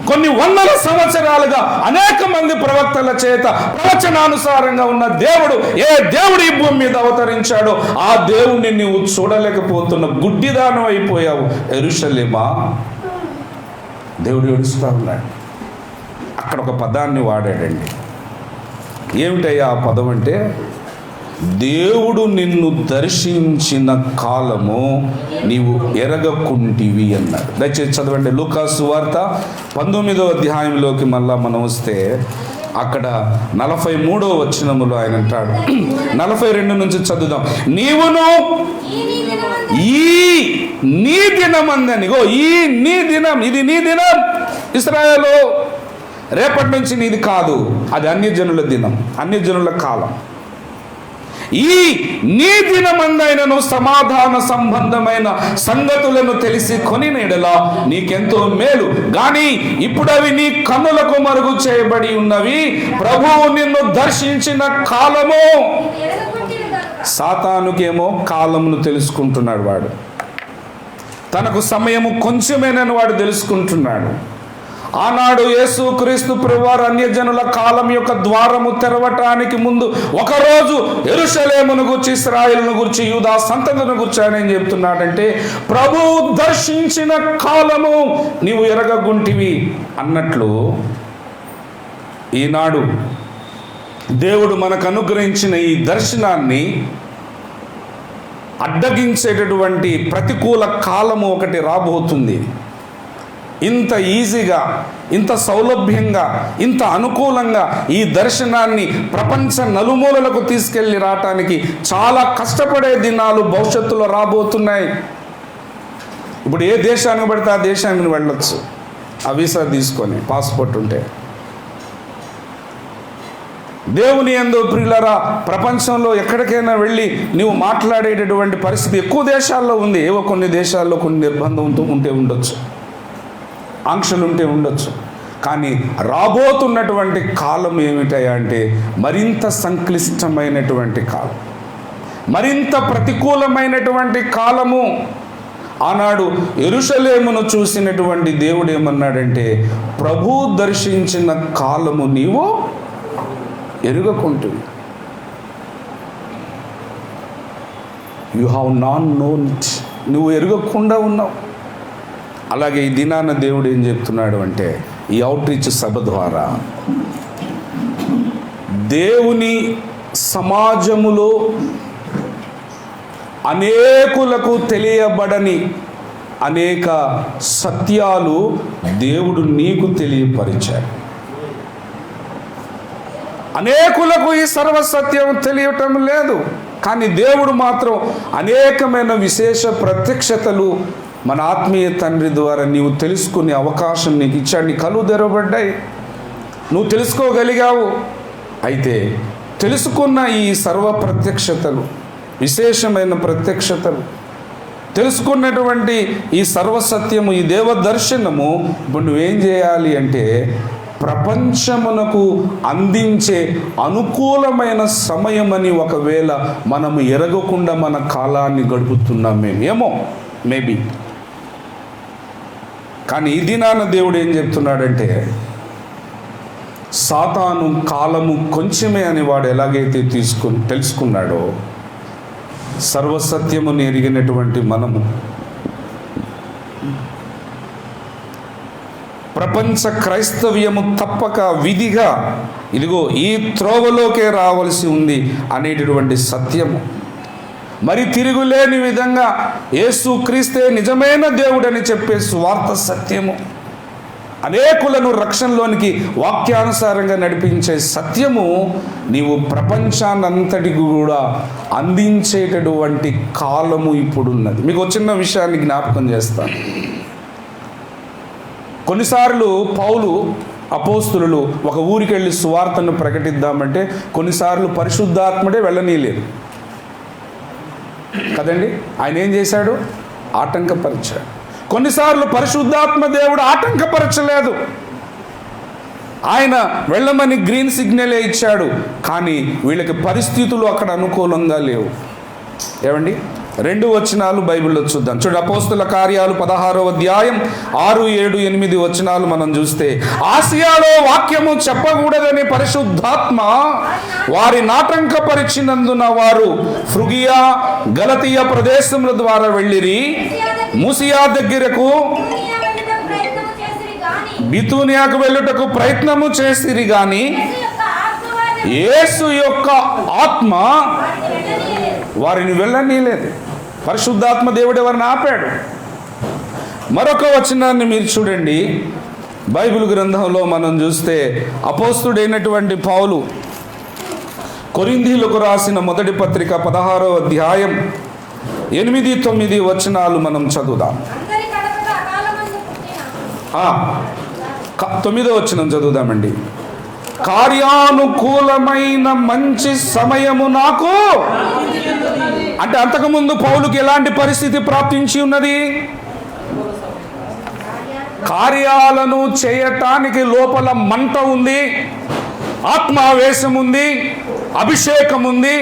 కొన్ని వందల సంవత్సరాలుగా అనేక మంది ప్రవక్తల చేత ప్రవచనానుసారంగా ఉన్న దేవుడు, ఏ దేవుడు ఈ భూమి మీద అవతరించాడో ఆ దేవుణ్ణి నువ్వు చూడలేకపోతున్న గుడ్డిదానం అయిపోయావు యెరూషలేమా. దేవుడు ఏడుస్తూ ఉన్నాడు. అక్కడ ఒక పదాన్ని వాడాడండి. ఏమిటయ్యా ఆ పదం అంటే, దేవుడు నిన్ను దర్శించిన కాలము నీవు ఎరగకుంటివి అన్నాడు. దయచేసి చదవండి లూకా సువార్త 19వ అధ్యాయంలోకి మళ్ళా మనం వస్తే అక్కడ 43వ వచనములో ఆయన అంటాడు. 42 నుంచి చదువుదాం. నీవును ఈ నీ దినమందని, ఈ నీ దినం, ఇది నీ దినం ఇశ్రాయేలు, రేపటి నుంచి నీది కాదు, అది అన్యజనుల దినం, అన్యజనుల కాలం. ఈ నీ దినమందైనను సమాధాన సంబంధమైన సంగతులను తెలిసి కొనిన యెడల నీకెంతో మేలు, గాని ఇప్పుడు అవి నీ కన్నులకు మరుగు చేయబడి ఉన్నవి. ప్రభువు నిన్ను దర్శించిన కాలము. సాతానుకేమో కాలమును తెలుసుకుంటున్నాడు వాడు, తనకు సమయము కొంచెమేనని వాడు తెలుసుకుంటున్నాడు. ఆనాడు యేసు క్రీస్తు ప్రభువారు అన్యజనుల కాలం యొక్క ద్వారము తెరవటానికి ముందు ఒకరోజు యెరూషలేమును గురించి, ఇశ్రాయేలును గురించి, యూదా సంతతిని గురించి ఆయన ఏం చెప్తున్నాడంటే, ప్రభువు దర్శించిన కాలము నీవు ఎరగగుంటివి అన్నట్లు ఈనాడు దేవుడు మనకు అనుగ్రహించిన ఈ దర్శనాన్ని అడ్డగించేటటువంటి ప్రతికూల కాలము ఒకటి రాబోతుంది. ఇంత ఈజీగా, ఇంత సౌలభ్యంగా, ఇంత అనుకూలంగా ఈ దర్శనాన్ని ప్రపంచ నలుమూలలకు తీసుకెళ్ళి రావటానికి చాలా కష్టపడే దినాలు భవిష్యత్తులో రాబోతున్నాయి. ఇప్పుడు ఏ దేశానికి పడితే ఆ దేశానికి వెళ్ళొచ్చు ఆ వీసా తీసుకొని, పాస్పోర్ట్ ఉంటే. దేవుని యందు ప్రియులారా, ప్రపంచంలో ఎక్కడికైనా వెళ్ళి నీవు మాట్లాడేటటువంటి పరిస్థితి ఎక్కువ దేశాల్లో ఉంది. ఏవో కొన్ని దేశాల్లో కొన్ని నిర్బంధంతో ఉంటే ఉండొచ్చు, ఆంక్షలు ఉంటే ఉండొచ్చు. కానీ రాబోతున్నటువంటి కాలం ఏమిటయా అంటే మరింత సంక్లిష్టమైనటువంటి కాలం, మరింత ప్రతికూలమైనటువంటి కాలము. ఆనాడు యెరూషలేమును చూసినటువంటి దేవుడు ఏమన్నాడంటే, ప్రభు దర్శించిన కాలము నీవు ఎరుగకుంటుంది. You have not known it, నువ్వు ఎరుగకుండా ఉన్నావు. అలాగే ఈ దినాన దేవుడు ఏం చెప్తున్నాడు అంటే, ఈ అవుట్రీచ్ సభ ద్వారా దేవుని సమాజములో అనేకులకు తెలియబడని అనేక సత్యాలు దేవుడు నీకు తెలియపరిచాడు. అనేకులకు ఈ సర్వసత్యం తెలియటం లేదు, కానీ దేవుడు మాత్రం అనేకమైన విశేష ప్రత్యక్షతలు మన ఆత్మీయ తండ్రి ద్వారా నీవు తెలుసుకునే అవకాశం నీకు ఇచ్చాడు. నీ కళ్ళు తెరవబడ్డాయి, నువ్వు తెలుసుకోగలిగావు. అయితే తెలుసుకున్న ఈ సర్వ ప్రత్యక్షతలు, విశేషమైన ప్రత్యక్షతలు, తెలుసుకున్నటువంటి ఈ సర్వసత్యము, ఈ దేవ దర్శనము ఇప్పుడు నువ్వేం చేయాలి అంటే, ప్రపంచమునకు అందించే అనుకూలమైన సమయమని ఒకవేళ మనము ఎరగకుండా మన కాలాన్ని గడుపుతున్నాం ఏమో మేబీ. కానీ ఈ దినాన దేవుడు ఏం చెప్తున్నాడంటే, సాతాను కాలము కొంచెమే అని వాడు ఎలాగైతే తెలుసుకున్నాడో, సర్వసత్యమును ఎరిగినటువంటి మనము ప్రపంచ క్రైస్తవ్యము తప్పక విధిగా ఇదిగో ఈ త్రోవలోకే రావాల్సి ఉంది అనేటటువంటి సత్యము, మరి తిరుగులేని విధంగా యేసుక్రీస్తే నిజమైన దేవుడని చెప్పే స్వార్థ సత్యము, అనేకులను రక్షణలోనికి వాక్యానుసారంగా నడిపించే సత్యము నీవు ప్రపంచాన్నంతటికి కూడా అందించేటటువంటి కాలము ఇప్పుడున్నది. మీకు ఒక చిన్న విషయాన్ని జ్ఞాపకం చేస్తాను. కొన్నిసార్లు పౌలు అపోస్తులు ఒక ఊరికి వెళ్ళి సువార్తను ప్రకటిద్దామంటే కొన్నిసార్లు పరిశుద్ధాత్ముడే వెళ్ళనీయలేదు కదండి. ఆయన ఏం చేశాడు? ఆటంకపరిచాడు. కొన్నిసార్లు పరిశుద్ధాత్మ దేవుడు ఆటంకపరచలేదు, ఆయన వెళ్ళమని గ్రీన్ సిగ్నలే ఇచ్చాడు. కానీ వీళ్ళకి పరిస్థితులు అక్కడ అనుకూలంగా లేవు. ఏమండి, 2 వచనాలు బైబిల్లో చూద్దాం. చూడండి, అపోస్తుల కార్యాలు 16వ అధ్యాయం 6, 7, 8 వచనాలు మనం చూస్తే, ఆసియాలో వాక్యము చెప్పకూడదని పరిశుద్ధాత్మ వారిని ఆటంకపరిచినందున వారు ఫ్రుగియా గలతీయ ప్రదేశముల ద్వారా వెళ్ళిరి, మూసియా దగ్గరకు బితూనియాకు వెళ్ళుటకు ప్రయత్నము చేసిరి, గాని యేసు యొక్క ఆత్మ వారిని వెళ్ళనీయలేదు. పరిశుద్ధాత్మ దేవుడు ఎవరిని ఆపాడు? మరొక వచనాన్ని మీరు చూడండి, బైబిల్ గ్రంథంలో మనం చూస్తే అపోస్తుడైనటువంటి పౌలు కొరింథీయులకు రాసిన మొదటి పత్రిక 16వ అధ్యాయం 8, 9 వచనాలు మనం చదువుదాం. 9వ వచనం చదువుదామండి. కార్యానుకూలమైన మంచి సమయము నాకు, అంటే అంతకుముందు పౌలుకి ఎలాంటి పరిస్థితి ప్రాప్తించి ఉన్నది? కార్యాలను చేయటానికి లోపల మంట ఉంది, ఆత్మావేశం ఉంది, అభిషేకం ఉంది,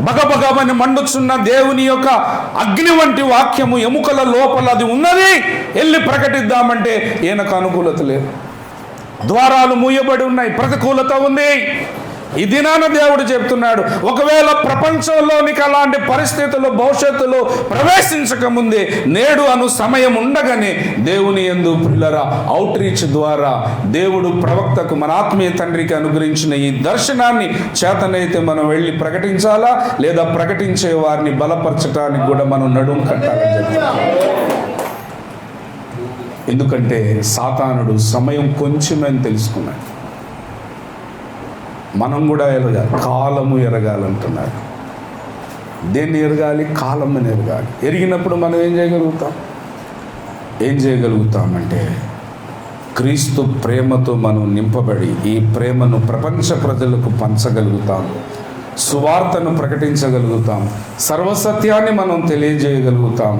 బగబగమని మండుచున్న దేవుని యొక్క అగ్ని వంటి వాక్యము ఎముకల లోపల అది ఉన్నది. వెళ్ళి ప్రకటిద్దామంటే ఈయనకు అనుకూలత లేదు, ద్వారాలు మూయబడి ఉన్నాయి, ప్రతికూలత ఉంది. ఈ దినాన దేవుడు చెప్తున్నాడు, ఒకవేళ ప్రపంచంలోనికి అలాంటి పరిస్థితులు భవిష్యత్తులో ప్రవేశించక ముందే నేడు అను సమయం ఉండగానే దేవుని యందు పిల్లరా అవుట్ రీచ్ ద్వారా దేవుడు ప్రవక్తకు మన ఆత్మీయ తండ్రికి అనుగ్రహించిన ఈ దర్శనాన్ని చేతనైతే మనం వెళ్ళి ప్రకటించాలా, లేదా ప్రకటించే వారిని బలపరచడానికి కూడా మనం నడుము కట్టాలని చెప్తాం. ఎందుకంటే సాతానుడు సమయం కొంచెమని తెలుసుకున్నాడు. మనం కూడా ఎరగాలి, కాలము ఎరగాలంటున్నాడు. దేన్ని ఎరగాలి? కాలముని ఎరగాలి. ఎరిగినప్పుడు మనం ఏం చేయగలుగుతామంటే క్రీస్తు ప్రేమతో మనం నింపబడి ఈ ప్రేమను ప్రపంచ ప్రజలకు పంచగలుగుతాం, సువార్తను ప్రకటించగలుగుతాం, సర్వసత్యాన్ని మనం తెలియజేయగలుగుతాం.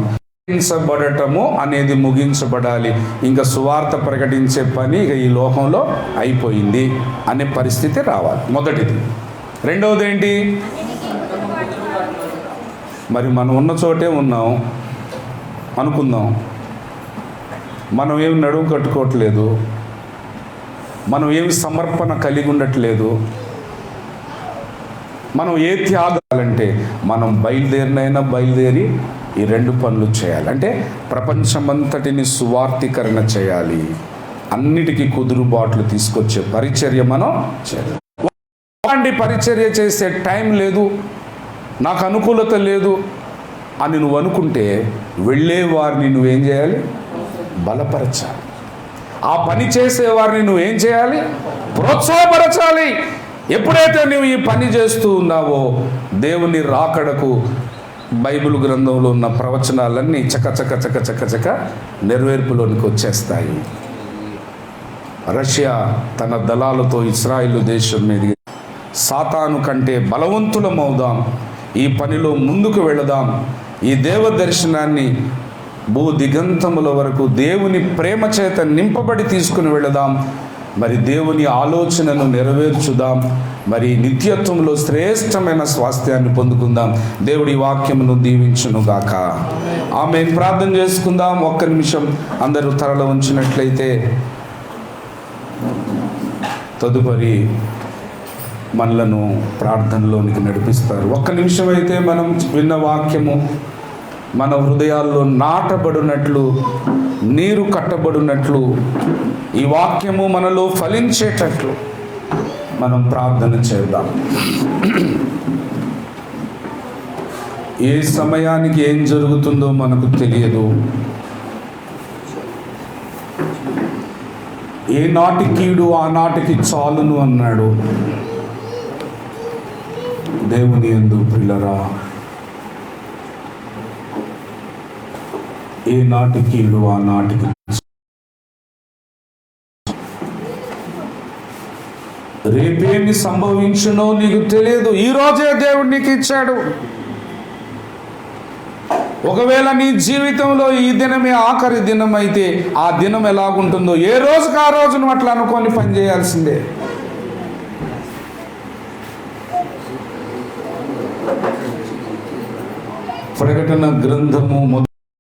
ప్రకటించబడటము అనేది ముగించబడాలి. ఇంకా సువార్త ప్రకటించే పని ఇక ఈ లోకంలో అయిపోయింది అనే పరిస్థితి రావాలి. మొదటిది. రెండవది ఏంటి? మరి మనం ఉన్న చోటే ఉన్నాం అనుకుందాం, మనం ఏమి నడుము కట్టుకోవట్లేదు, మనం ఏమి సమర్పణ కలిగి ఉండట్లేదు, మనం ఏ త్యాగాలంటే మనం బయలుదేరి ఈ రెండు పనులు చేయాలి. అంటే ప్రపంచమంతటిని సువార్తీకరణ చేయాలి, అన్నిటికీ కుదురుబాట్లు తీసుకొచ్చే పరిచర్య మనం చేయాలి. అలాంటి పరిచర్య చేసే టైం లేదు, నాకు అనుకూలత లేదు అని నువ్వు అనుకుంటే వెళ్ళే వారిని నువ్వేం చేయాలి? బలపరచాలి. ఆ పని చేసేవారిని నువ్వేం చేయాలి? ప్రోత్సాహపరచాలి. ఎప్పుడైతే నువ్వు ఈ పని చేస్తూ ఉన్నావో దేవుని రాకడకు బైబిల్ గ్రంథంలో ఉన్న ప్రవచనాలన్నీ చక నెరవేర్పులోనికి వచ్చేస్తాయి. రష్యా తన దళాలతో ఇజ్రాయిల్ దేశం మీద సాతాను కంటే బలవంతులమవుదాం, ఈ పనిలో ముందుకు వెళదాం, ఈ దేవ దర్శనాన్ని భూ దిగంతముల వరకు దేవుని ప్రేమ చేత నింపబడి తీసుకుని వెళదాం, మరి దేవుని ఆలోచనను నెరవేర్చుదాం, మరి నిత్యత్వంలో శ్రేష్టమైన స్వాస్థ్యాన్ని పొందుకుందాం. దేవుడి వాక్యమును దీవించునుగాక. ఆమేన్. ప్రార్థన చేసుకుందాం. ఒక్క నిమిషం అందరూ తరలో ఉంచినట్లయితే తదుపరి మనలను ప్రార్థనలోనికి నడిపిస్తారు. ఒక్క నిమిషం అయితే మనం విన్న వాక్యము మన హృదయాల్లో నాటబడినట్లు, నీరు కట్టబడినట్లు, ఈ వాక్యము మనలో ఫలించేటట్లు మనం ప్రార్థన చేద్దాం. ఏ సమయానికి ఏం జరుగుతుందో మనకు తెలియదు. ఏ నాటికీడు ఆ నాటికి చాలును అన్నాడు. దేవుని యందు ప్రియులారా, ఏ నాటికీడు ఆ నాటికి రేపేమి సంభవించునో నీకు తెలియదు. ఈరోజే దేవుడు నీకు ఇచ్చాడు. ఒకవేళ నీ జీవితంలో ఈ దినమే ఆఖరి దినం అయితే ఆ దినం ఎలాగుంటుందో ఏ రోజుకి ఆ రోజును అట్లా అనుకొని పని చేయాల్సిందే. ప్రకటన గ్రంథము